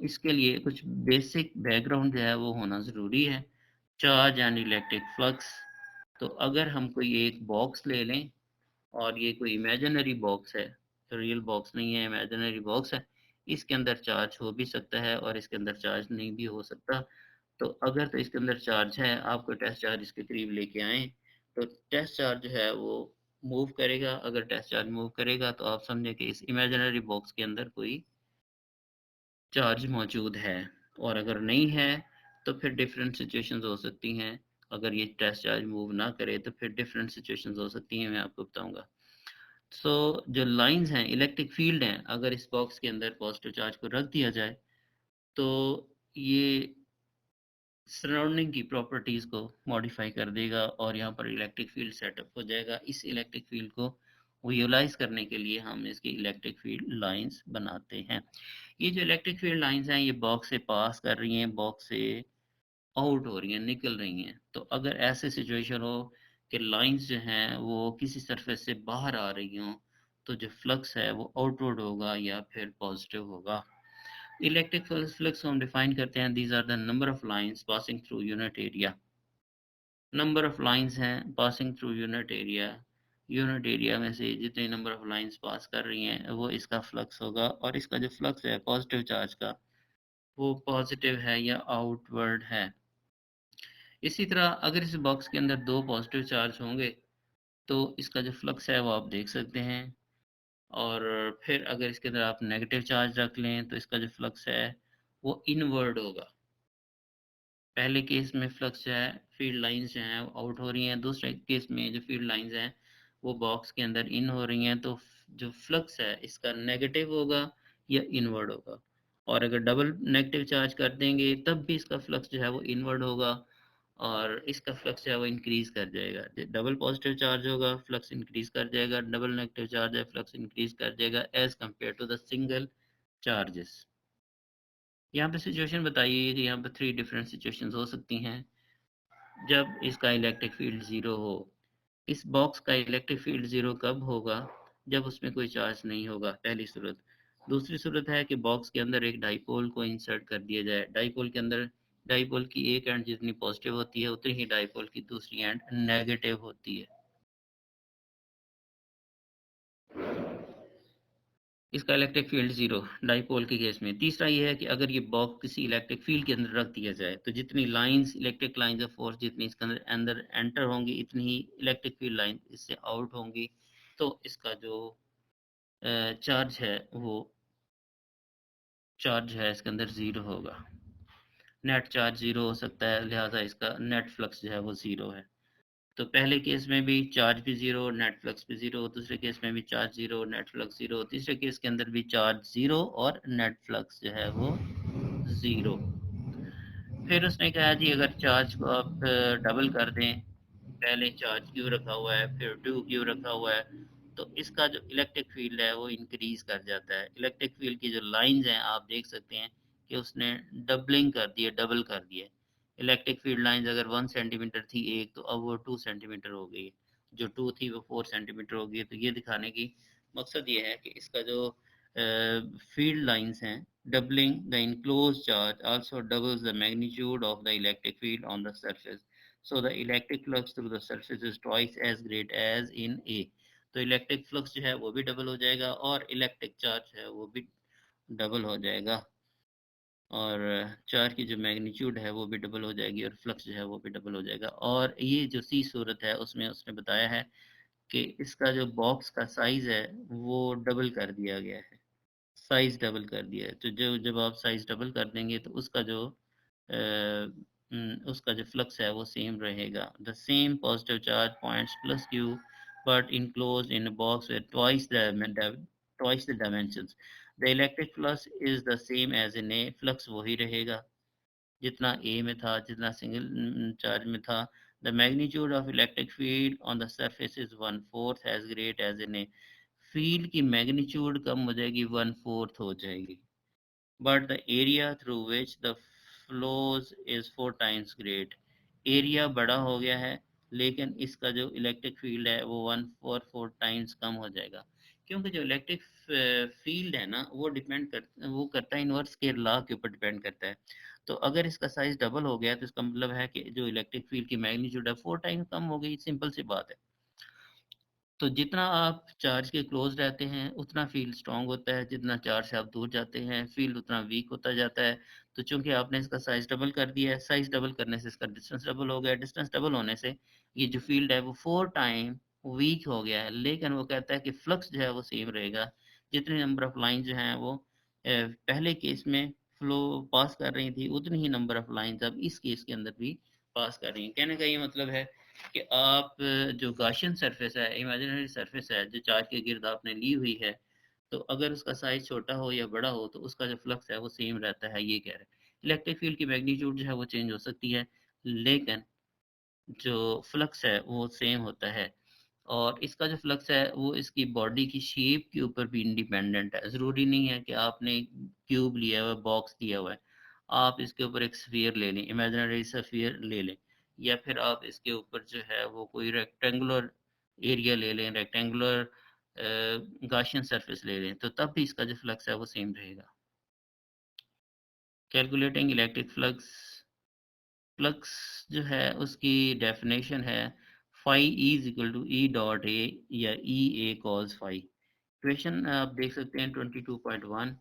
इसके लिए कुछ बेसिक बैकग्राउंड जो है वो होना ज़रूरी है। Charge and electric flux. तो अगर हम कोई एक बॉक्स ले लें, और ये कोई इमेजिनरी बॉक्स है, तो रियल बॉक्स नहीं है, इमेजिनरी बॉक्स है, इसके अंदर चार्ज हो भी सकता है और इसके अंदर चार्ज नहीं भी हो सकता। तो अगर तो इसके अंदर चार्ज है, आप कोई टेस्ट चार्ज इसके करीब लेके आएँ, तो टेस्ट चार्ज जो है वो मूव करेगा। अगर टेस्ट चार्ज मूव करेगा तो आप समझें कि इस इमेजिनरी बॉक्स के अंदर कोई चार्ज मौजूद है, और अगर नहीं है तो फिर डिफरेंट सिचुएशंस हो सकती हैं। अगर ये टेस्ट चार्ज मूव ना करे तो फिर डिफरेंट सिचुएशंस हो सकती हैं, मैं आपको बताऊंगा। जो लाइंस हैं, इलेक्ट्रिक फील्ड हैं, अगर इस बॉक्स के अंदर पॉजिटिव चार्ज को रख दिया जाए तो ये सराउंडिंग की प्रॉपर्टीज़ को मॉडिफाई कर देगा, और यहाँ पर इलेक्ट्रिक फील्ड सेटअप हो जाएगा। इस इलेक्ट्रिक फील्ड को विजुअलाइज करने के लिए हम इसकी इलेक्ट्रिक फील्ड लाइंस बनाते हैं। ये जो इलेक्ट्रिक फील्ड लाइंस हैं ये बॉक्स से पास कर रही हैं, बॉक्स से आउट हो रही हैं, निकल रही हैं। तो अगर ऐसे सिचुएशन हो कि लाइंस जो हैं वो किसी सरफेस से बाहर आ रही हों, तो जो फ्लक्स है वो आउटवर्ड होगा या फिर पॉजिटिव होगा। इलेक्ट्रिक फ्लक्स को हम डिफाइन करते हैं, these are the number of lines passing through unit area. Number of lines हैं पासिंग थ्रू यूनिट एरिया में से जितने नंबर ऑफ लाइंस पास कर रही हैं वो इसका फ्लक्स होगा, और इसका जो फ्लक्स है पॉजिटिव चार्ज का वो पॉजिटिव है या आउटवर्ड है। इसी तरह अगर इस बॉक्स के अंदर दो पॉजिटिव चार्ज होंगे तो इसका जो फ्लक्स है वो आप देख सकते हैं, और फिर अगर इसके अंदर आप नेगेटिव चार्ज रख लें तो इसका जो फ्लक्स है वो इनवर्ड होगा। पहले केस में फ्लक्स जो है फील्ड लाइंस जो हैं आउट हो रही हैं, दूसरे केस में जो फील्ड लाइंस हैं वो बॉक्स के अंदर इन हो रही हैं, तो जो फ्लक्स है इसका नेगेटिव होगा या इनवर्ड होगा। और अगर डबल नेगेटिव चार्ज कर देंगे तब भी इसका फ्लक्स जो है वो इनवर्ड होगा, और इसका फ्लक्स जो है वो इंक्रीज कर जाएगा। डबल पॉजिटिव चार्ज होगा फ्लक्स इंक्रीज कर जाएगा, डबल नेगेटिव चार्ज है फ्लक्स इंक्रीज कर जाएगा as compared to the single charges. यहाँ पे सिचुएशन बताइए कि यहाँ पे थ्री डिफरेंट सिचुएशंस हो सकती हैं जब इसका इलेक्ट्रिक फील्ड ज़ीरो हो। इस बॉक्स का इलेक्ट्रिक फील्ड ज़ीरो कब होगा? जब उसमें कोई चार्ज नहीं होगा, पहली सूरत। दूसरी सूरत है कि बॉक्स के अंदर एक डाइपोल को इंसर्ट कर दिया जाए। डाइपोल के अंदर डाइपोल की एक एंड जितनी पॉजिटिव होती है उतनी ही डाइपोल की दूसरी एंड नेगेटिव होती है। इसका इलेक्ट्रिक फील्ड जीरो डाइपोल के केस में। तीसरा ये है कि अगर ये बॉक्स किसी इलेक्ट्रिक फील्ड के अंदर रख दिया जाए तो जितनी lines electric lines of force जितनी इसके अंदर अंदर एंटर होंगी इतनी ही इलेक्ट्रिक फील्ड लाइन इससे आउट होंगी, तो इसका जो चार्ज है वो चार्ज है इसके अंदर ज़ीरो होगा। नेट चार्ज ज़ीरो हो सकता है, लिहाजा इसका नेट फ्लक्स जो है वो ज़ीरो है। तो पहले केस में भी चार्ज भी ज़ीरो नेट फ्लक्स भी ज़ीरो, दूसरे केस में भी charge zero net flux zero, तीसरे केस के अंदर भी चार्ज ज़ीरो और नेट फ्लक्स जो है वो ज़ीरो। फिर उसने कहा जी अगर चार्ज को आप डबल कर दें, पहले चार्ज क्यू रखा हुआ है फिर टू क्यू रखा हुआ है, तो इसका जो इलेक्ट्रिक फील्ड है वो इंक्रीज कर जाता है। इलेक्ट्रिक फील्ड की जो लाइंस हैं आप देख सकते हैं कि उसने डबलिंग कर दी है, डबल कर दिया है। इलेक्ट्रिक फील्ड लाइंस अगर 1 सेंटीमीटर थी एक, तो अब वो 2 सेंटीमीटर हो गई है। जो टू थी वो 4 सेंटीमीटर हो गई है। तो ये दिखाने की मकसद ये है कि इसका जो field lines हैं, doubling the enclosed charge also doubles the magnitude of the electric field on the surface. So the electric flux through the surface is twice as great as in A. तो electric flux जो है वो भी double हो जाएगा और electric charge है वो भी डबल हो जाएगा, और चार्ज की जो मैग्नीट्यूड है वो भी डबल हो जाएगी और फ्लक्स जो है वो भी डबल हो जाएगा। और ये जो सी सूरत है उसमें उसने बताया है कि इसका जो बॉक्स का साइज है वो डबल कर दिया गया है, साइज डबल कर दिया है। तो जो जब आप साइज डबल कर देंगे तो उसका जो फ्लक्स है वो सेम रहेगा। The same positive charge points plus Q but enclosed in a box with twice the dimensions. The electric flux is the same as in A, flux वही रहेगा जितना ए में था, जितना सिंगल चार्ज में था। The magnitude of electric field on the surface is one fourth as great as in A, field की magnitude कम हो जाएगी, वन फोर्थ हो जाएगी, but the area through which the flows is 4 times great। Area बड़ा हो गया है लेकिन इसका जो इलेक्ट्रिक फील्ड है वो 1/4 टाइम्स कम हो जाएगा, क्योंकि जो इलेक्ट्रिक फील्ड है ना वो करता है इनवर्स के लॉ के ऊपर डिपेंड करता है। तो अगर इसका साइज डबल हो गया तो इसका मतलब है कि जो इलेक्ट्रिक फील्ड की मैग्नीट्यूड है 4 टाइम्स कम हो गई, सिंपल सी बात है। तो जितना आप चार्ज के क्लोज रहते हैं उतना फील्ड स्ट्रांग होता है, जितना चार्ज से आप दूर जाते हैं फील्ड उतना वीक होता जाता है। तो चूंकि आपने इसका साइज डबल कर दिया है, साइज डबल करने से इसका डिस्टेंस डबल हो गया, डिस्टेंस डबल होने से ये जो फील्ड है वो 4 टाइम वीक हो गया है, लेकिन वो कहता है कि फ्लक्स जो है वो सेम रहेगा। जितने नंबर ऑफ लाइन जो हैं वो पहले केस में फ्लो पास कर रही थी उतनी ही नंबर ऑफ लाइंस अब इस केस के अंदर भी पास कर रही हैं। कहने का ये मतलब है कि आप जो गाशियन सरफेस है, इमेजिनरी सरफेस है जो चार्ज के गिर्द आपने ली हुई है, तो अगर उसका साइज छोटा हो या बड़ा हो तो उसका जो फ्लक्स है वो सेम रहता है, ये कह रहे हैं। इलेक्ट्रिक फील्ड की मैग्नीट्यूड जो है वो चेंज हो सकती है लेकिन जो फ्लक्स है वो सेम होता है, और इसका जो फ्लक्स है वो इसकी बॉडी की शेप के ऊपर भी इंडिपेंडेंट है। ज़रूरी नहीं है कि आपने क्यूब लिया हुआ है, बॉक्स दिया हुआ है, आप इसके ऊपर एक स्फीयर ले लें, इमेजिनरी स्फीयर ले लें, या फिर आप इसके ऊपर जो है वो कोई रेक्टेंगुलर एरिया ले लें, रेक्टेंगुलर गाशियन सरफेस ले लें, तो तब भी इसका जो फ्लक्स है वो सेम रहेगा। कैलकुलेटिंग इलेक्ट्रिक फ्लक्स फ्लक्स जो है उसकी डेफिनेशन है phi E is equal to E dot A या E A cos phi. Equation आप देख सकते हैं 22.1।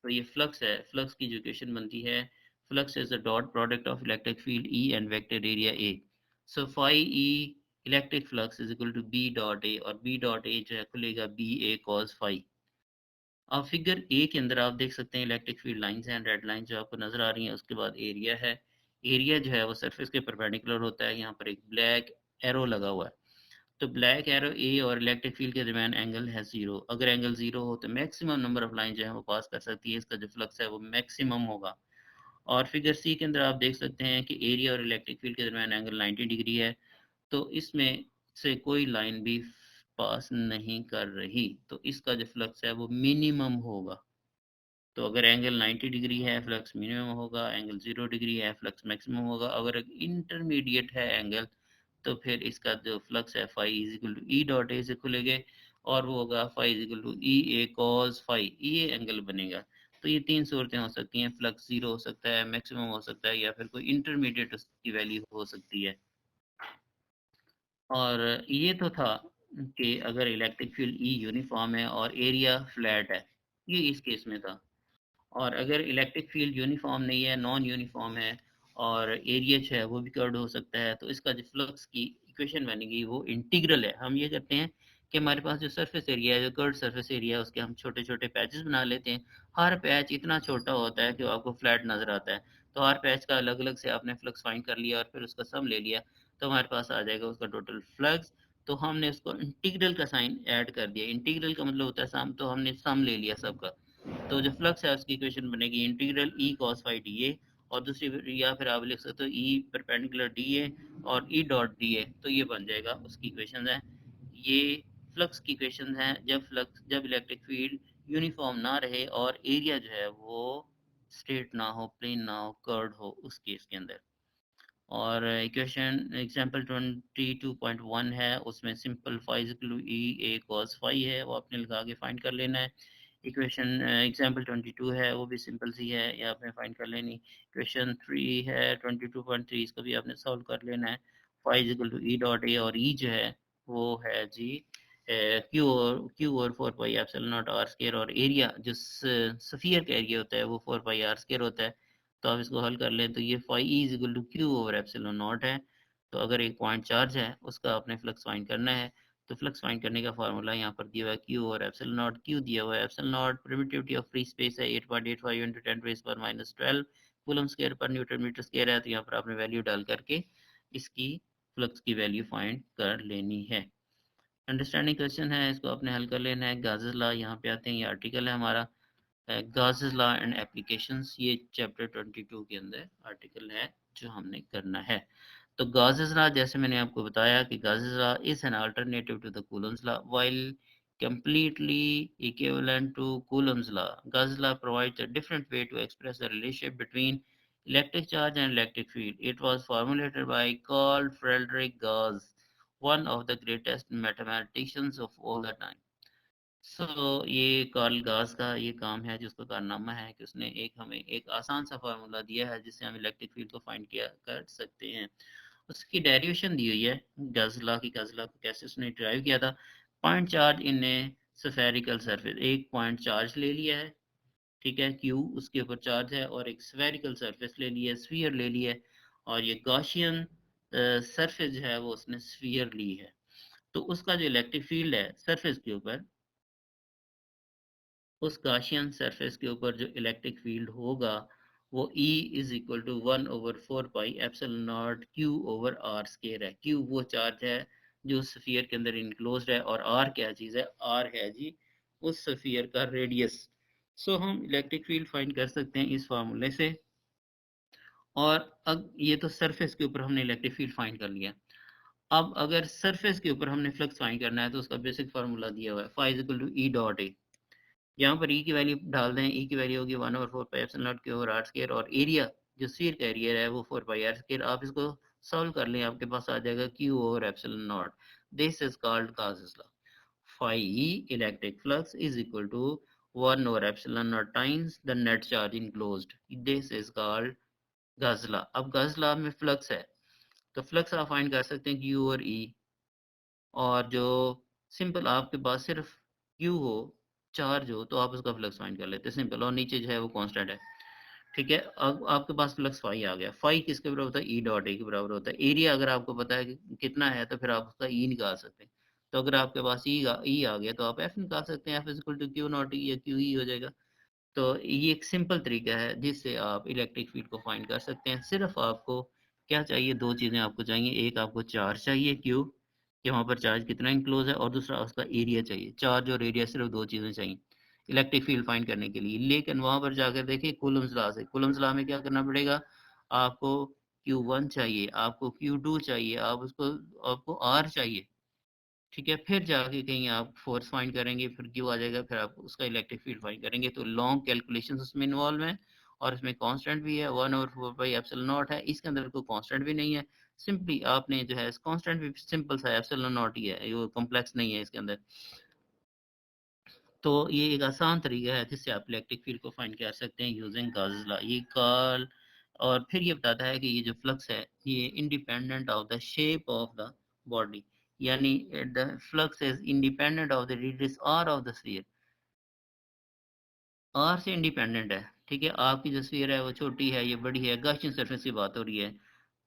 तो ये फ्लक्स है, फ्लक्स की जो इक्वेशन बनती है, flux is the dot product of electric field E and vector area A. So phi E electric flux is equal to B dot A, और बी डॉट ए जो है खुलेगा बी ए कॉस फाई। अब figure A के अंदर आप देख सकते हैं इलेक्ट्रिक फील्ड लाइंस हैं, रेड लाइन जो आपको नजर आ रही है, उसके बाद एरिया है। एरिया जो है वो सरफेस के परपेंडिकुलर होता है। यहाँ पर एक ब्लैक एरो लगा हुआ है, तो ब्लैक एरो ए और इलेक्ट्रिक फील्ड के दरमियान एंगल है जीरो। अगर एंगल जीरो हो तो मैक्सिमम नंबर ऑफ लाइन जो है वो पास कर सकती है, इसका जो फ्लक्स है वो मैक्सिमम होगा। और फिगर सी के अंदर आप देख सकते हैं कि एरिया और इलेक्ट्रिक फील्ड के दरमियान एंगल 90 डिग्री है, तो इसमें से कोई लाइन भी पास नहीं कर रही, तो इसका जो फ्लक्स है वो मिनिमम होगा। तो अगर एंगल 90 डिग्री है फ्लक्स मिनिमम होगा, एंगल 0 डिग्री है फ्लक्स मैक्सिमम होगा। अगर इंटरमीडिएट है एंगल, तो फिर इसका जो फ्लक्स है phi is equal to E dot A से खुलेंगे, और वो होगा phi is equal to E A cos phi, ये एंगल बनेगा। तो ये तीन सूरतें हो सकती हैं, फ्लक्स जीरो हो सकता है, मैक्सिमम हो सकता है, या फिर कोई इंटरमीडिएट उसकी वैल्यू हो सकती है। और ये तो था कि अगर इलेक्ट्रिक फील्ड ई यूनिफॉर्म है और एरिया फ्लैट है, ये इस केस में था। और अगर इलेक्ट्रिक फील्ड यूनिफॉर्म नहीं है, नॉन यूनिफॉर्म है, और एरिया जो है वो भी कर्व्ड हो सकता है, तो इसका जो फ्लक्स की इक्वेशन बनेगी वो इंटीग्रल है। हम ये करते हैं कि हमारे पास जो सरफेस एरिया है, जो कर्व्ड सरफेस एरिया है, उसके हम छोटे छोटे पैचेस बना लेते हैं। हर पैच इतना छोटा होता है कि वो आपको फ्लैट नजर आता है। तो हर पैच का अलग अलग से आपने फ्लक्स फाइंड कर लिया और फिर उसका सम ले लिया, तो हमारे पास आ जाएगा उसका टोटल फ्लक्स। तो हमने उसको इंटीग्रल का साइन ऐड कर दिया। इंटीग्रल का मतलब होता है सम, तो हमने सम ले लिया सबका। तो जो फ्लक्स है उसकी इक्वेशन बनेगी integral E cos phi D A, और दूसरी या फिर आप लिख सकते हो ई परपेंडिकुलर डी ए और ई डॉट डी ए, तो ये बन जाएगा उसकी इक्वेशन है। ये फ्लक्स की इक्वेशन है जब इलेक्ट्रिक फील्ड यूनिफॉर्म ना रहे और एरिया जो है वो स्ट्रेट ना हो, प्लेन ना हो, कर्व हो, उस केस के अंदर। और इक्वेशन एग्जांपल 22.1 है, उसमें simple phi E A cos phi है, वो आपने लगा के फाइंड कर लेना है। इक्वेशन एग्जांपल 22 है, वो भी सिंपल सी है, ये आपने फाइंड कर लेनी। इक्वेशन 3 है 22.3, इसको भी आपने सॉल्व कर लेना है। Phi equal to E dot A, और ई जो है वो है जी क्यू और 4 pi epsilon naught R square, और एरिया जो स्फीयर का एरिया होता है वो 4 पाई आर स्क्वायर होता है। तो आप इसको हल कर लें तो ये phi E is equal to Q over epsilon naught है। तो अगर एक पॉइंट चार्ज है उसका आपने फ्लक्स फाइंड करना है, तो फ्लक्स फाइंड करने का फार्मूला यहाँ पर दिया हुआ है क्यू और एप्सिलॉन नॉट। क्यू दिया हुआ है, epsilon not permittivity of free space है 8.85 × 10⁻12 कूलम स्क्वायर पर न्यूटन मीटर स्क्वायर है। तो यहाँ पर आपने वैल्यू डाल करके इसकी फ्लक्स की वैल्यू फाइंड कर लेनी है। अंडरस्टैंडिंग क्वेश्चन है, इसको आपने हल कर लेना है। गाजेस लॉ यहाँ पे आते हैं, ये आर्टिकल है हमारा गाजेस लॉ एंड एप्लीकेशंस, ये चैप्टर 22 के अंदर आर्टिकल है जो हमने करना है। तो Gauss's law, जैसे मैंने आपको बताया कि Gauss's law is an alternative to the Coulomb's law while completely equivalent to Coulomb's law. Gauss's law provides a different way to express the relationship between electric charge and electric field. It was formulated by Carl Friedrich Gauss, one of the greatest mathematicians of all the time. ये Karl गास का ये काम है, जिसका कारनामा है कि उसने हमें एक आसान सा फार्मूला दिया है जिससे हम इलेक्ट्रिक फील्ड को फाइंड किया कर सकते हैं। उसकी डेरिवेशन दी हुई है, गज़ला को कैसे उसने ड्राइव किया था। Point charge in A spherical surface, एक पॉइंट चार्ज ले लिया है, ठीक है, क्यू उसके ऊपर चार्ज है, और एक स्फेरिकल सरफेस ले लिया है, स्फीयर ले लिया है, और ये गॉसियन सरफेस जो है वो उसने स्फीयर ली है। तो उसका जो इलेक्ट्रिक फील्ड है सरफेस के ऊपर, उस गाशियन सरफेस के ऊपर जो इलेक्ट्रिक फील्ड होगा वो E is equal to 1/4 pi epsilon naught Q over R square है। क्यू वो चार्ज है जो स्फीयर के अंदर इनक्लोज्ड है, और आर क्या चीज है, आर है जी उस स्फीयर का रेडियस। सो हम इलेक्ट्रिक फील्ड फाइंड कर सकते हैं इस फार्मूले से। और अब ये तो सरफेस के ऊपर हमने इलेक्ट्रिक फील्ड फाइंड कर लिया। अब अगर सरफेस के ऊपर हमने फ्लक्स फाइंड करना है, तो उसका बेसिक फार्मूला दिया हुआ है, phi is equal to E dot A. यहाँ पर ई की वैल्यू डाल दें, ई की वैल्यू होगी 1/4 pi epsilon naught Q over R square, और एरिया जो स्फीयर का एरिया है वो 4 पाई आर स्क्वायर। आप इसको सॉल्व कर लें, आपके पास आ जाएगा Q over epsilon naught. This is called Gauss law. Phi E electric flux is equal to one by epsilon naught times the net charge enclosed. This is called Gauss law. अब गाजला में फ्लक्स है, तो फ्लक्स आप फाइंड कर सकते हैं क्यू और ई। और जो सिंपल आपके पास सिर्फ क्यू हो, चार्ज हो, तो आप उसका फ्लक्स फाइंड कर लेते हैं सिंपल, और नीचे जो है वो कांस्टेंट है। ठीक है, अब आपके पास फ्लक्स फाई आ गया। फाई किसके बराबर होता है? ई डॉट ए के बराबर होता है। एरिया अगर आपको पता है कि कितना है, तो फिर आप उसका ई निकाल सकते हैं। तो अगर आपके पास ई आ गया, तो आप एफ निकाल सकते हैं। F is equal to Q naught E या क्यू ई हो जाएगा। तो ये एक सिंपल तरीका है जिससे आप इलेक्ट्रिक फील्ड को फाइंड कर सकते हैं। सिर्फ आपको क्या चाहिए? दो चीज़ें आपको चाहिए। एक आपको चार्ज चाहिए क्यू, कि वहाँ पर चार्ज कितना इंक्लोज है, और दूसरा उसका एरिया चाहिए। चार्ज और एरिया, सिर्फ दो चीज़ें चाहिए इलेक्ट्रिक फील्ड फाइंड करने के लिए। लेकिन वहाँ पर जाकर देखिए कूलम्स लॉ से, कूलम्स लॉ में क्या करना पड़ेगा? आपको Q1 चाहिए, आपको Q2 चाहिए, आपको R चाहिए। ठीक है, फिर जाके कहीं आप फोर्स फाइंड करेंगे, फिर क्यू आ जाएगा, फिर आप उसका इलेक्ट्रिक फील्ड फाइंड करेंगे। तो लॉन्ग कैलकुलेशंस उसमें इन्वॉल्व हैं, और इसमें कांस्टेंट भी है, 1/4 पाई एप्सिलॉन नॉट है। इसके अंदर कोई कांस्टेंट भी नहीं है। सिंपली आपने जो है कांस्टेंट भी सिंपल सा एप्सिलॉन नॉट ही है, ये कॉम्प्लेक्स नहीं है इसके अंदर। तो ये एक आसान तरीका है जिससे आप इलेक्ट्रिक फील्ड को फाइंड कर सकते हैं यूजिंग गॉस लॉ। ये कॉल, और फिर ये बताता है कि ये जो फ्लक्स है, ये independent of the shape of the body, यानी the flux is independent of the radius R of the sphere. R से इंडिपेंडेंट है। ठीक है, आपकी जो स्फीयर है वो छोटी है, ये बड़ी है, गॉसियन सरफेस की बात हो रही है,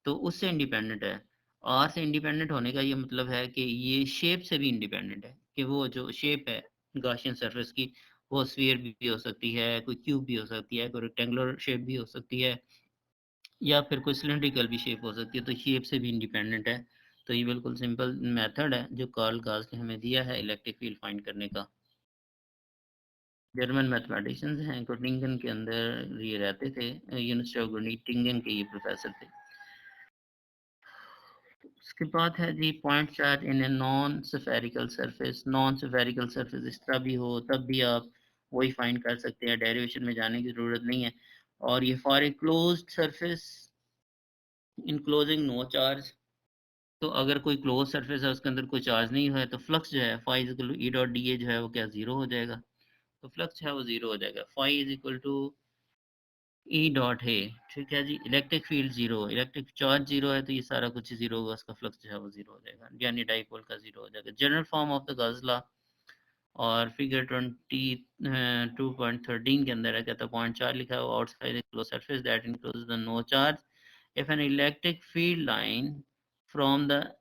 तो उससे इंडिपेंडेंट है। आर से इंडिपेंडेंट होने का ये मतलब है कि ये शेप से भी इंडिपेंडेंट है, कि वो जो शेप है गॉसियन सरफेस की, वो स्फीयर भी हो सकती है, कोई क्यूब भी हो सकती है, कोई रेक्टेंगुलर शेप भी हो सकती है, या फिर कोई सिलेंड्रिकल भी शेप हो सकती है। तो शेप से भी इंडिपेंडेंट है। तो ये बिल्कुल सिंपल मेथड है जो कार्ल गाउस ने हमें दिया है इलेक्ट्रिक फील्ड फाइंड करने का। जर्मन मैथमेटिशियंस हैं, ग्रोटिंगन के अंदर ये रहते थे, यूनिवर्सिटी ऑफ ग्रोटिंगन के ये प्रोफेसर थे। उसके बाद है जी point charge in a non spherical surface. Non spherical surface इस तरह भी हो तब भी आप वही फाइंड कर सकते हैं, डेरिवेशन में जाने की ज़रूरत नहीं है। और ये for a closed surface enclosing no charge. तो अगर कोई क्लोज सरफेस है, उसके अंदर कोई चार्ज नहीं है, तो फ्लक्स जो है phi is equal to E dot D A जो है वो क्या जीरो हो जाएगा। तो फ्लक्स है वो जीरो हो जाएगा। Phi is equal to E dot है। ठीक है जी, electric field zero, electric charge zero है, तो ये सारा कुछ जीरो होगा, उसका फ्लक्स जो है वो जीरो हो जाएगा, यानी डाइपोल का जीरो हो जाएगा। General form of the Gauss law, और फिगर 22.13 के अंदर है, कहता पॉइंट चार लिखा है, outside close surface that enclose the no charge, if an electric field line from the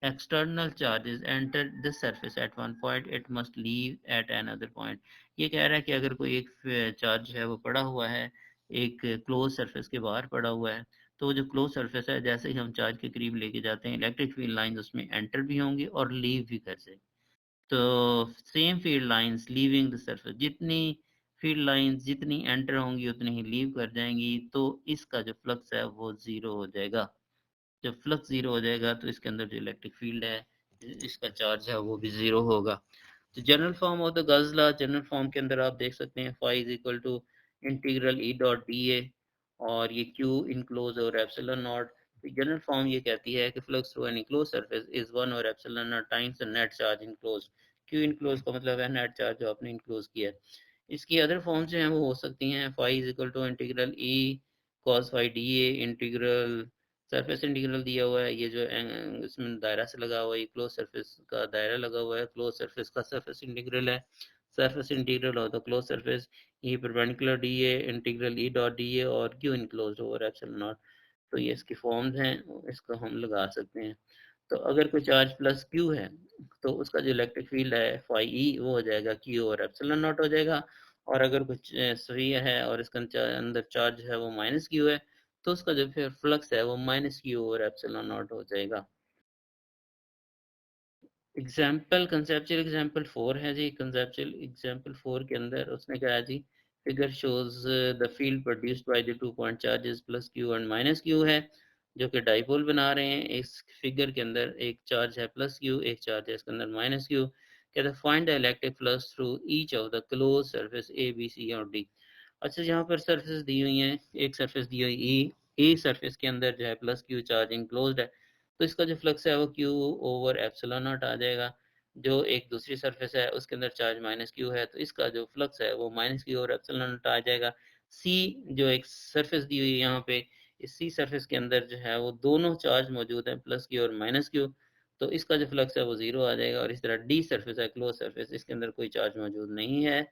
external charges enter the surface at one point, it must leave at another point। ये कह रहा है कि अगर कोई एक चार्ज है वो पड़ा हुआ है, एक क्लोज सरफेस के बाहर पड़ा हुआ है, तो वो जो क्लोज सरफेस है, जैसे ही हम चार्ज के करीब लेके जाते हैं, इलेक्ट्रिक फील्ड लाइंस उसमें एंटर भी होंगी और लीव भी कर जाएंगी। तो same field lines leaving the surface, जितनी फील्ड लाइंस जितनी एंटर होंगी उतनी ही लीव कर जाएंगी, तो इसका जो फ्लक्स है वो जीरो हो जाएगा। जब फ्लक्स जीरो हो जाएगा, तो इसके अंदर जो इलेक्ट्रिक फील्ड है, इसका चार्ज है, वो भी जीरो होगा। तो general form of the Gauss law, general form के अंदर आप देख सकते हैं phi is equal to integral E dot D A, और ये क्यू इनक्लोज और एप्सिलॉन नॉट। जनरल फॉर्म ये कहती है कि flux through an enclose surface is one by epsilon naught times the net charge enclose. Q enclose का मतलब है नेट चार्ज जो आपने इनक्लोज किया है। इसकी अदर फॉर्म जो हैं वो हो सकती हैं, phi is equal to integral E cos phi D A, integral surface integral दिया हुआ है, ये जो इसमें दायरा से लगा हुआ है, ये क्लोज सरफेस का दायरा लगा हुआ है, क्लोज सरफेस का सरफेस इंटीग्रल है, surface integral of the close surface. ये perpendicular D A, integral E dot D A, और Q enclose over epsilon naught. तो ये इसकी फॉर्म्स हैं, इसको हम लगा सकते हैं। तो अगर कोई चार्ज प्लस क्यू है, तो उसका जो इलेक्ट्रिक फील्ड है फाई ई, वो हो जाएगा क्यू और एप्सिलॉन नॉट हो जाएगा। और अगर कुछ सही है और इसका अंदर चार्ज है वो माइनस क्यू है, तो उसका जो फिर फ्लक्स है वो माइनस क्यू और एप्सिलॉन नॉट हो जाएगा। एग्जाम्पल कंसेप्चुअल एग्जाम्पल 4 है जी। कंसेप्चुअल एग्जाम्पल 4 के अंदर उसने कहा है जी, figure shows the field produced by the 2 point charges plus Q and minus Q है, जो कि डाइपोल बना रहे हैं। इस फिगर के अंदर एक चार्ज है प्लस क्यू, एक चार्ज है इसके अंदर माइनस क्यू। कहते हैं find the electric flux through each of the close surface A B C और डी। अच्छा, यहाँ पर सरफेस दी हुई है, एक सरफेस दी हुई ई सरफेस के अंदर जो है प्लस क्यू चार्ज इनक्लोज्ड है, तो इसका जो फ्लक्स है वो क्यू ओवर एप्सिलॉन नॉट आ जाएगा। जो एक दूसरी सरफेस है उसके अंदर चार्ज माइनस क्यू है, तो इसका जो फ्लक्स है वो माइनस क्यू और एप्सिलॉन नॉट आ जाएगा। सी जो एक सरफेस दी हुई है यहाँ पे, इस सी सरफेस के अंदर जो है वो दोनों चार्ज मौजूद हैं, प्लस क्यू और माइनस क्यू, तो इसका जो फ्लक्स है वो ज़ीरो आ जाएगा। और इस तरह डी सरफेस है, क्लोज सरफेस, इसके अंदर कोई चार्ज मौजूद नहीं है,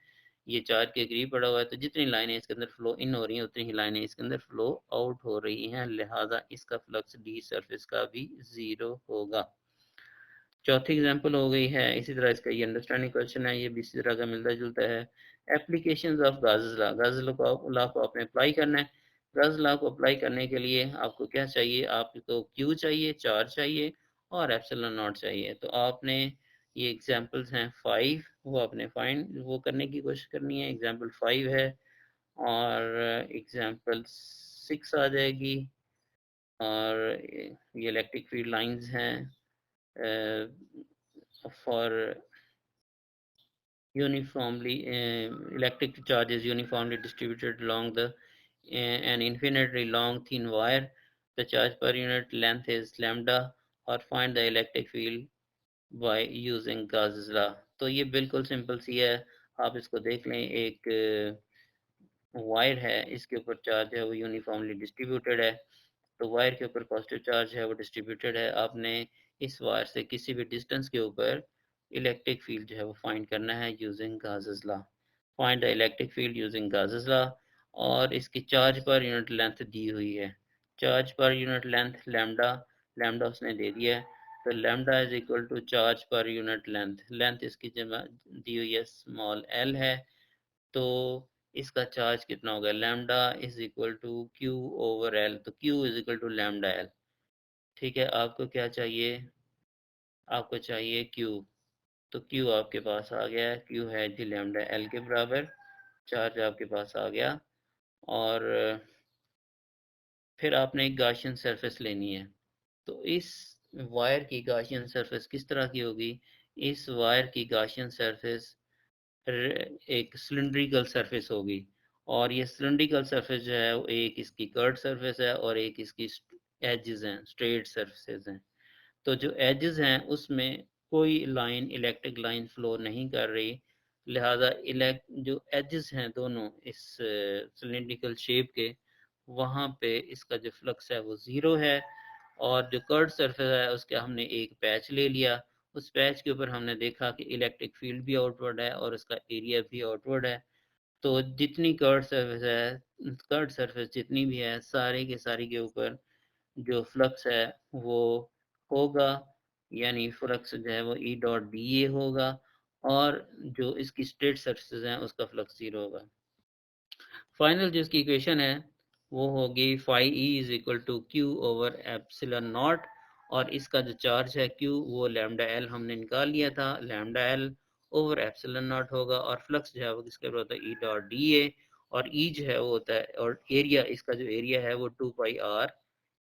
ये चार्ज के करीब पड़ा हुआ है, तो जितनी लाइनें इसके अंदर फ्लो इन हो रही हैं उतनी ही लाइनें इसके अंदर फ्लो आउट हो रही हैं, लिहाजा इसका फ्लक्स डी सरफेस का भी ज़ीरो होगा। चौथी एग्जांपल हो गई है, इसी तरह इसका ये अंडरस्टैंडिंग क्वेश्चन है, ये भी इसी तरह का मिलता जुलता है। Applications of Gauss law, Gauss law को आपने अप्लाई करना है। गाउस लॉ को अप्लाई करने के लिए आपको क्या चाहिए, आपको क्यू चाहिए, चार्ज चाहिए और एप्सिलॉन नॉट चाहिए। तो आपने ये एग्जांपल्स हैं 5, वो आपने फाइंड वो करने की कोशिश करनी है। एग्जांपल 5 है और एग्जांपल 6 आ जाएगी, और ये इलेक्ट्रिक फील्ड लाइंस हैं for uniformly electric charges uniformly distributed along the an infinitely long thin wire. The charge per unit length is lambda, और find the electric field by using Gauss's law। तो ये बिल्कुल simple सी है, आप इसको देख लें, एक वायर है, इसके ऊपर चार्ज है वो यूनिफॉर्मली डिस्ट्रीब्यूटेड है, तो वायर के ऊपर पॉजिटिव चार्ज है वो डिस्ट्रीब्यूटेड है। आपने इस वायर से किसी भी डिस्टेंस के ऊपर इलेक्ट्रिक फील्ड जो है वो फाइंड करना है using Gauss law. Find the electric field using Gauss law, और इसकी चार्ज पर यूनिट लेंथ दी हुई है। चार्ज पर यूनिट लेंथ लैम्डा, लैम्डा उसने दे दिया है, तो lambda is equal to charge पर यूनिट लेंथ, लेंथ इसकी जमा दी हुई है स्मॉल एल है, तो इसका चार्ज कितना होगा, lambda is equal to Q over L, तो Q is equal to lambda L. ठीक है, आपको क्या चाहिए, आपको चाहिए क्यू, तो क्यू आपके पास आ गया है, क्यू है जी लैम्डा एल के बराबर, चार्ज आपके पास आ गया। और फिर आपने एक गाशियन सरफेस लेनी है, तो इस वायर की गाशियन सरफेस किस तरह की होगी, इस वायर की गाशियन सरफेस एक सिलिंड्रिकल सरफेस होगी, और ये सिलिंड्रिकल सरफेस जो है वो एक इसकी कर्व सरफेस है और एक इसकी एजेस हैं, स्ट्रेट सरफेसेस हैं। तो जो एजेस हैं उसमें कोई लाइन, इलेक्ट्रिक लाइन फ्लो नहीं कर रही, लिहाजा जो एजेस हैं दोनों इस सिलिंड्रिकल शेप के, वहाँ पे इसका जो फ्लक्स है वो ज़ीरो है। और जो कर्व सरफेस है उसके हमने एक पैच ले लिया, उस पैच के ऊपर हमने देखा कि इलेक्ट्रिक फील्ड भी आउटवर्ड है और उसका एरिया भी आउटवर्ड है। तो जितनी कर्व सरफेस है, कर्व सरफेस जितनी भी है, सारे के सारी के ऊपर जो फ्लक्स है वो होगा, यानी फ्लक्स जो है वो ई डॉट बी ए होगा, और जो इसकी स्ट्रेट सरफेस हैं उसका फ्लक्स जीरो होगा। फाइनल जो इसकी इक्वेशन है वो होगी phi E is equal to Q over epsilon naught, और इसका जो चार्ज है क्यू वो लैम्डा एल हमने निकाल लिया था, lambda L over epsilon not होगा, और फ्लक्स जो है वो किसके बराबर होता है, ई डॉट डी ए, और ई जो है वो होता है, और एरिया, इसका जो एरिया है वो 2 पाई आर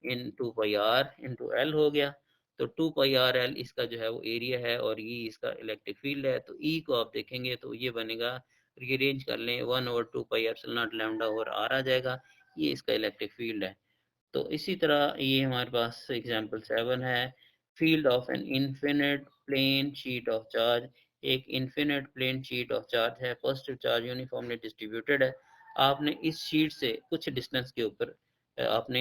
एल हो गया। तो 2 पाई आर एल इसका जो है वो एरिया है, और ये इसका इलेक्ट्रिक फील्ड है। तो ई को आप देखेंगे तो ये बनेगा, रीअरेंज कर लें, 1/2 pi epsilon naught lambda over R आ जाएगा, ये इसका इलेक्ट्रिक फील्ड है। तो इसी तरह ये हमारे पास एग्जांपल 7 है, field of an infinite plane sheet of charge. एक infinite plane sheet of charge है, पॉजिटिव चार्ज यूनिफॉर्मली डिस्ट्रीब्यूटेड है। आपने इस शीट से कुछ डिस्टेंस के ऊपर आपने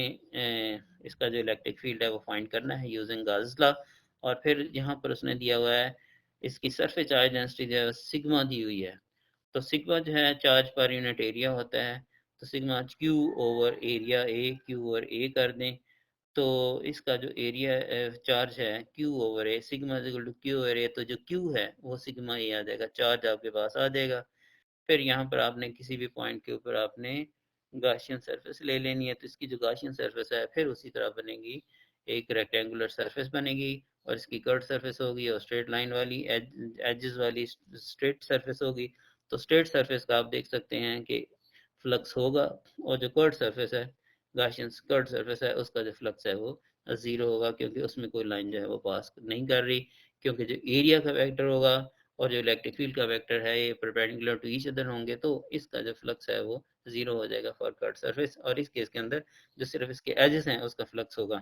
इसका जो इलेक्ट्रिक फील्ड है वो फाइंड करना है यूजिंग गाउस लॉ। और फिर यहाँ पर उसने दिया हुआ है इसकी सरफेस चार्ज डेंसिटी जो है सिग्मा दी हुई है, तो सिग्मा जो है चार्ज पर यूनिट एरिया होता है, तो sigma Q over area A, Q over A कर दें, तो इसका जो एरिया चार्ज है Q over A, sigma equal to Q over A, तो जो क्यू है वो सिग्मा ए आ जाएगा, चार्ज आपके पास आ जाएगा। फिर यहाँ पर आपने किसी भी पॉइंट के ऊपर आपने गाशियन सरफेस ले लेनी है, तो इसकी जो गाशियन सरफेस है फिर उसी तरह बनेगी, एक रेक्टेंगुलर सरफेस बनेगी, और इसकी कर्व सरफेस होगी, और स्ट्रेट लाइन वाली एजेस वाली स्ट्रेट सरफेस होगी। तो स्ट्रेट सरफेस का आप देख सकते हैं कि फ्लक्स होगा, और जो कर्व सरफेस है, गाशियन कर्व सरफेस है, उसका जो फ्लक्स है वो ज़ीरो होगा, क्योंकि उसमें कोई लाइन जो है वो पास नहीं कर रही, क्योंकि जो एरिया का वेक्टर होगा और जो इलेक्ट्रिक फील्ड का वेक्टर है ये परपेंडिकुलर टू ईच अदर होंगे, तो इसका जो फ्लक्स है वो जीरो हो जाएगा फॉर कट सरफेस, और इस केस के अंदर जो सिर्फ इसके एजेस हैं उसका फ्लक्स होगा।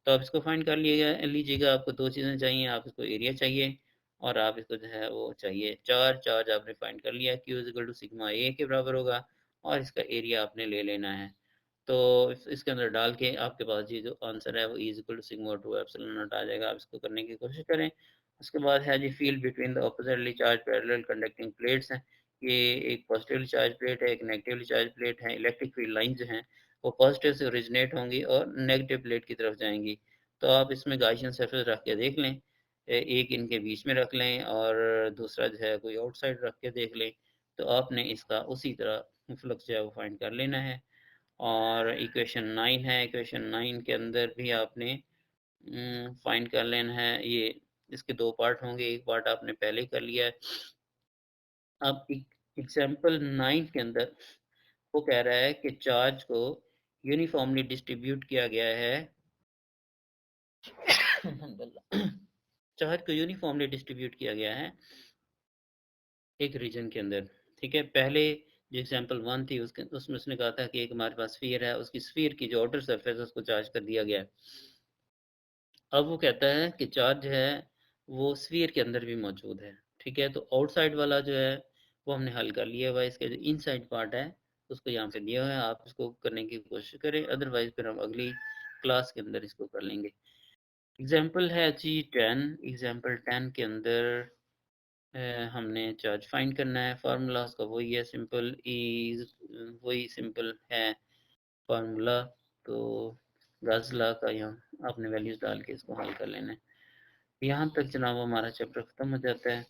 तो आप इसको फाइंड कर लीजिएगा, आपको दो चीज़ें चाहिए, आप इसको एरिया चाहिए और आप इसको जो है वो चाहिए चार्ज। चार्ज आपने फाइंड कर लिया, Q is equal to sigma A के बराबर होगा, और इसका एरिया आपने ले लेना है। तो इसके अंदर डाल के आपके पास ये जो आंसर है वो E equal to sigma 2 epsilon naught आ जाएगा। आप इसको करने की कोशिश करें। उसके बाद है जी field between the oppositely charge parallel conducting plates हैं। ये एक पॉजिटिवली चार्ज प्लेट है, एक नेगेटिवली चार्ज प्लेट है। इलेक्ट्रिक फील्ड लाइन जो हैं वो पॉजिटिव से ओरिजिनेट होंगी और नेगेटिव प्लेट की तरफ जाएंगी। तो आप इसमें गाउसियन सरफेस रख के देख लें, एक इनके बीच में रख लें और दूसरा जो है कोई आउटसाइड रख के देख लें। तो आपने इसका उसी तरह फ्लक्स जो है वो फाइंड कर लेना है। और इक्वेशन 9 है, इक्वेशन 9 के अंदर भी आपने फाइंड कर लेना है। ये इसके दो पार्ट होंगे, एक पार्ट आपने पहले ही कर लिया है। अब एग्जाम्पल 9 के अंदर वो कह रहा है कि चार्ज को यूनिफॉर्मली डिस्ट्रीब्यूट किया गया है चार्ज को यूनिफॉर्मली डिस्ट्रीब्यूट किया गया है एक रीजन के अंदर। ठीक है, पहले जो एग्जांपल 1 थी उसमें उसने कहा था कि एक हमारे पास स्फीयर है, उसकी स्फीयर की जो आउटर सरफेस है उसको चार्ज कर दिया गया है। अब वो कहता है कि चार्ज है वो स्फीयर के अंदर भी मौजूद है। ठीक है, तो आउटसाइड वाला जो है वो हमने हल कर लिया हुआ है। इसके जो इनसाइड पार्ट है उसको यहाँ पे दिया हुआ है, आप इसको करने की कोशिश करें, अदरवाइज फिर हम अगली क्लास के अंदर इसको कर लेंगे। एग्जाम्पल है जी 10। एग्जाम्पल 10 के अंदर हमने चार्ज फाइंड करना है। फार्मूला उसका वही है, सिंपल इज, वही सिंपल है फार्मूला। तो गाउस लॉ का यहाँ आपने वैल्यूज डाल के इसको हल कर लेना है। यहाँ तक जनाब हमारा चैप्टर ख़त्म हो जाता है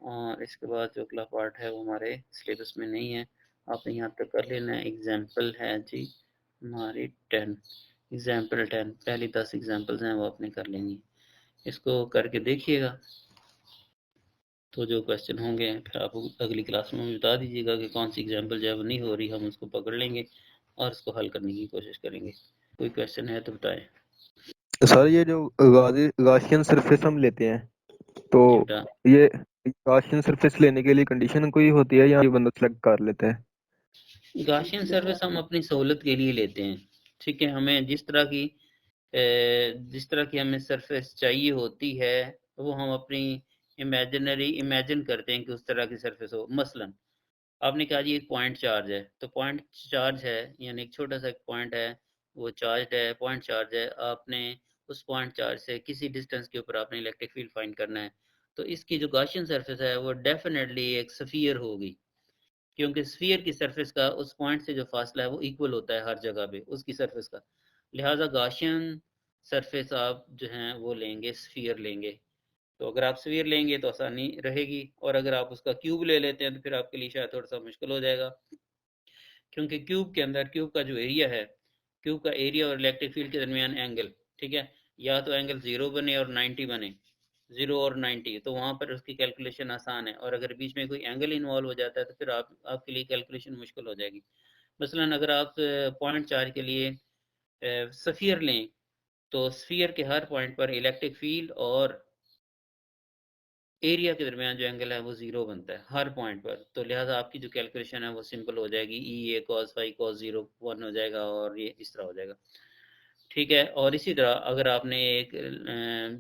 और इसके बाद जो अगला पार्ट है वो हमारे सिलेबस में नहीं है, आपने यहाँ तक कर लेना है। एग्जाम्पल है जी हमारी 10, एग्जाम्पल 10, पहली 10 एग्जाम्पल्स हैं वो आपने कर लेंगी। इसको करके देखिएगा, तो जो क्वेश्चन होंगे फिर आप अगली क्लास में बता दीजिएगा कि कौन सी एग्जाम्पल जो है वो नहीं हो रही, हम उसको पकड़ लेंगे और उसको हल करने की कोशिश करेंगे। कोई क्वेश्चन है तो बताएं। सर ये जो गाशियन सरफेस हम लेते हैं, तो जी बेटा, ये गाशियन सरफेस लेने के लिए कंडीशन कोई होती है या ये बंदा सेलेक्ट कर लेता है? गाशियन सर्विस हम अपनी सहूलत के लिए लेते हैं। ठीक है, हमें जिस तरह की हमें सरफेस चाहिए होती है वो हम अपनी इमेजिन करते हैं कि उस तरह की सरफेस हो। मसलन आपने कहा जी एक पॉइंट चार्ज है, तो पॉइंट चार्ज है यानी एक छोटा सा पॉइंट है, वो चार्ज है, पॉइंट चार्ज है। आपने उस पॉइंट चार्ज से किसी डिस्टेंस के ऊपर आपने इलेक्ट्रिक फील्ड फाइंड करना है। तो इसकी जो गाशियन सरफेस है वो डेफिनेटली एक स्फीयर होगी, क्योंकि स्फीयर की सरफेस का उस पॉइंट से जो फासला है वो इक्वल होता है हर जगह पे उसकी सरफेस का। लिहाजा गाशियन सरफेस आप जो हैं वो लेंगे, स्फीयर लेंगे। तो अगर आप स्फीयर लेंगे तो आसानी रहेगी, और अगर आप उसका क्यूब ले लेते हैं तो फिर आपके लिए शायद थोड़ा सा मुश्किल हो जाएगा, क्योंकि क्यूब के अंदर क्यूब का जो एरिया है, क्यूब का एरिया और इलेक्ट्रिक फील्ड के दरमियान एंगल, ठीक है, या तो एंगल 0 बने और 90 बने, 0 और 90, तो वहाँ पर उसकी कैलकुलेशन आसान है। और अगर बीच में कोई एंगल इन्वॉल्व हो जाता है तो फिर आपके लिए कैलकुलेशन मुश्किल हो जाएगी। मसलन अगर आप पॉइंट चार्ज के लिए स्फीयर लें, तो स्फीयर के हर पॉइंट पर इलेक्ट्रिक फील्ड और एरिया के दरमियान जो एंगल है वो 0 बनता है हर पॉइंट पर। तो लिहाजा आपकी जो कैलकुलेशन है वो सिंपल हो जाएगी, ई ए कॉस फाई कॉस 0 1 हो जाएगा और ये इस तरह हो जाएगा। ठीक है, और इसी तरह अगर आपने एक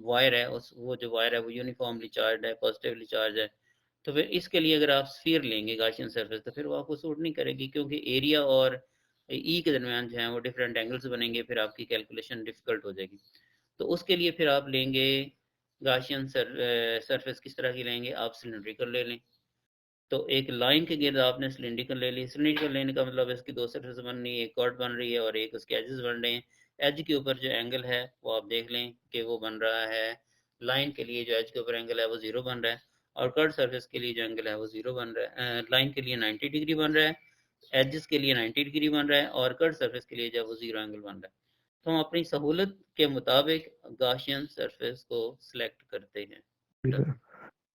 वायर है, उस वो जो वायर है वो यूनिफॉर्मली चार्ज है, पॉजिटिवली चार्ज है, तो फिर इसके लिए अगर आप स्फीयर लेंगे गाउसियन सरफेस तो फिर वो आपको सूट नहीं करेगी, क्योंकि एरिया और ई के दरमियान जो है वो डिफरेंट एंगल्स बनेंगे, फिर आपकी कैलकुलेशन डिफिकल्ट हो जाएगी। तो उसके लिए फिर आप लेंगे गाउसियन सरफेस। किस तरह की लेंगे, आप सिलिंड्रिकल ले लें। तो एक लाइन के गिर्द आपने सिलिंड्रिकल ले ली। सिलिंड्रिकल लेने का मतलब इसकी दो सरफेस बन रही है, एक कॉर्ड बन रही है और एक उसके एजेस बन रहे हैं। एज के ऊपर जो एंगल है वो आप देख लें कि वो बन रहा है, लाइन के लिए जो एज के ऊपर एंगल है वो 0 बन रहा है, और कर्ड सरफेस के लिए जो एंगल है वो 0 बन रहा है। लाइन के लिए 90 डिग्री बन रहा है, एजेस के लिए 90 डिग्री बन रहा है, और कर्ड सरफेस के लिए जो है वो 0 एंगल बन रहा है। तो हम अपनी सहूलत के मुताबिक गाशियन सरफेस को सिलेक्ट करते हैं।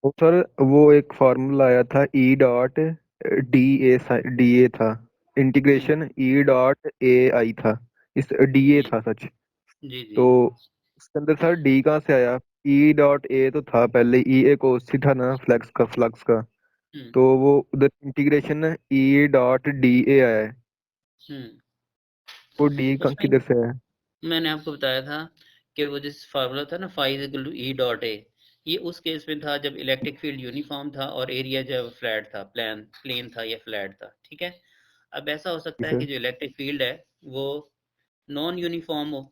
तो सर वो एक फार्मूला आया था ई dot D A, D A था, हम्म, इंटीग्रेशन ई डॉट ए आई था, इस डी ए जी था सच। जी जी। तो उसके अंदर सर डी कहाँ से आया? ई डॉट ए तो था पहले, ई ए कोस ही था ना, फ्लक्स का। हम्म, तो वो उधर इंटीग्रेशन ई डॉट डी ए आया है, हम्म। वो डी उसमें किधर से है? मैंने आपको बताया था कि वो जिस फार्मूला था ना, phi equal to E dot A, ये उस केस में था जब इलेक्ट्रिक फील्ड यूनिफॉर्म था और एरिया जो है फ्लैट था, प्लेन प्लेन था या फ्लैट था। ठीक है, अब ऐसा हो सकता ठीक है है। कि जो इलेक्ट्रिक फील्ड है वो नॉन यूनिफॉर्म हो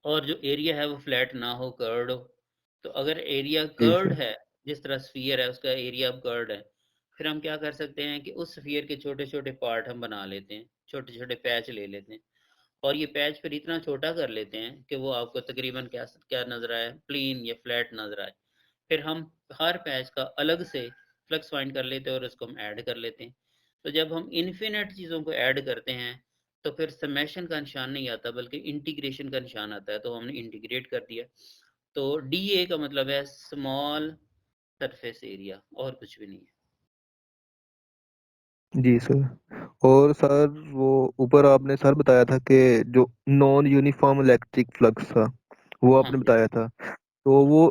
और जो एरिया है वो फ्लैट ना हो, कर्व्ड हो। तो अगर एरिया जी कर्व्ड सर। है, जिस तरह स्फीयर है उसका एरिया अब कर्व्ड है, फिर हम क्या कर सकते हैं कि उस स्फीयर के छोटे-छोटे पार्ट हम बना लेते हैं, छोटे-छोटे पैच ले लेते हैं और ये पैच फिर इतना छोटा कर लेते हैं कि वो आपको तकरीबन क्या क्या नज़र आए, प्लेन या फ्लैट नज़र आए। फिर हम हर पैच का अलग से फ्लक्स फाइंड कर लेते हैं और उसको हम ऐड कर लेते हैं। तो जब हम इन्फिनिट चीज़ों को ऐड करते हैं, तो फिर समेशन का निशान नहीं आता बल्कि इंटीग्रेशन का निशान आता है, तो हमने इंटीग्रेट कर दिया। तो डीए का मतलब है स्मॉल सरफेस एरिया और कुछ भी नहीं है। जी सर। और सर वो ऊपर आपने सर बताया था कि जो नॉन यूनिफॉर्म इलेक्ट्रिक फ्लक्स था वो हाँ आपने जी। बताया था, तो वो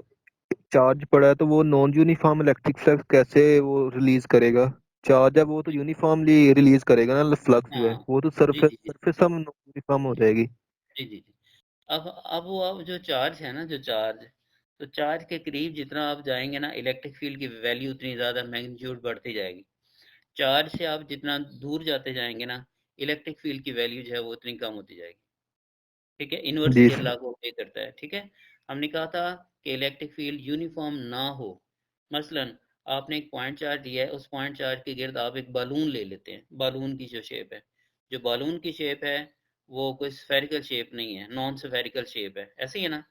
चार्ज पड़ा है तो वो नॉन यूनिफॉर्म इलेक्ट्रिक फ्लक्स कैसे वो रिलीज करेगा? चार्ज है वो तो यूनिफॉर्मली रिलीज करेगा ना, फ्लक्स जो है हाँ। वो तो जी, सरफेस जी, जी। सरफेस सब यूनिफॉर्म हो जाएगी। जी, जी, जी। अब जो चार्ज है ना, जो चार्ज, तो चार्ज के करीब जितना आप जाएँगे ना, इलेक्ट्रिक फ़ील्ड की वैल्यू उतनी ज़्यादा मैग्नीट्यूड बढ़ती जाएगी। चार्ज से आप जितना दूर जाते जाएँगे ना, इलेक्ट्रिक फ़ील्ड की वैल्यू जो है वो उतनी कम होती जाएगी। ठीक है? इनवर्स जी केस सर। लागू होके करता है, ठीक है? हमने कहा था कि इलेक्ट्रिक फ़ील्ड यूनिफ़ॉर्म ना हो। मसलन आपने एक पॉइंट चार्ज लिया है, उस पॉइंट चार्ज के गिर्द आप एक बालून ले लेते हैं, बालून की जो शेप है। जो बालून की शेप है, वो कोई स्फेरिकल शेप नहीं है, नॉन स्फेरिकल शेप है, ऐसे ही है ना?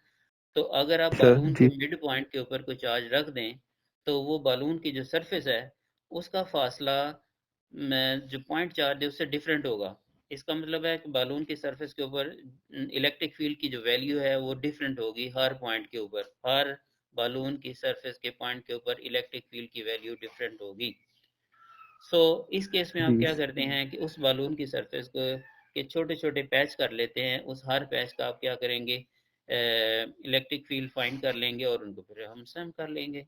तो अगर आप सर बालून के जी। मिड पॉइंट के ऊपर कोई चार्ज रख दें, तो वो बालून की जो सरफेस है, उसका फासला में जो पॉइंट चार्ज है उससे डिफरेंट होगा। इसका मतलब है कि बालून की सरफेस के ऊपर इलेक्ट्रिक फील्ड की जो वैल्यू है वो डिफरेंट होगी हर पॉइंट के ऊपर। हर बालून की सरफेस के पॉइंट के ऊपर इलेक्ट्रिक फील्ड की वैल्यू डिफरेंट होगी। सो इस केस में हम जी क्या करते हैं कि उस बालून की सरफेस को के छोटे-छोटे पैच कर लेते हैं। उस हर पैच का आप क्या करेंगे, इलेक्ट्रिक फील्ड फाइंड कर लेंगे और उनको फिर हम सम कर लेंगे।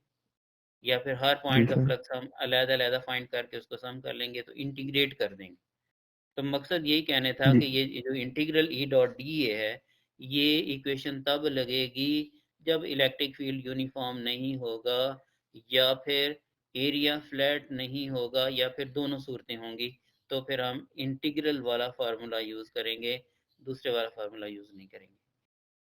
या फिर हर जी पॉइंट का सर। फ्लक्स हम अलग-अलग फाइंड करके उसको सम कर लेंगे, तो इंटीग्रेट कर देंगे। तो मकसद यही कहने था जी कि ये जो इंटीग्रल ई डॉट डी ए है, ये इक्वेशन तब लगेगी जब इलेक्ट्रिक फील्ड यूनिफॉर्म नहीं होगा या फिर एरिया फ्लैट नहीं होगा या फिर दोनों सूरतें होंगी। तो फिर हम इंटीग्रल वाला फार्मूला यूज़ करेंगे, दूसरे वाला फार्मूला यूज़ नहीं करेंगे।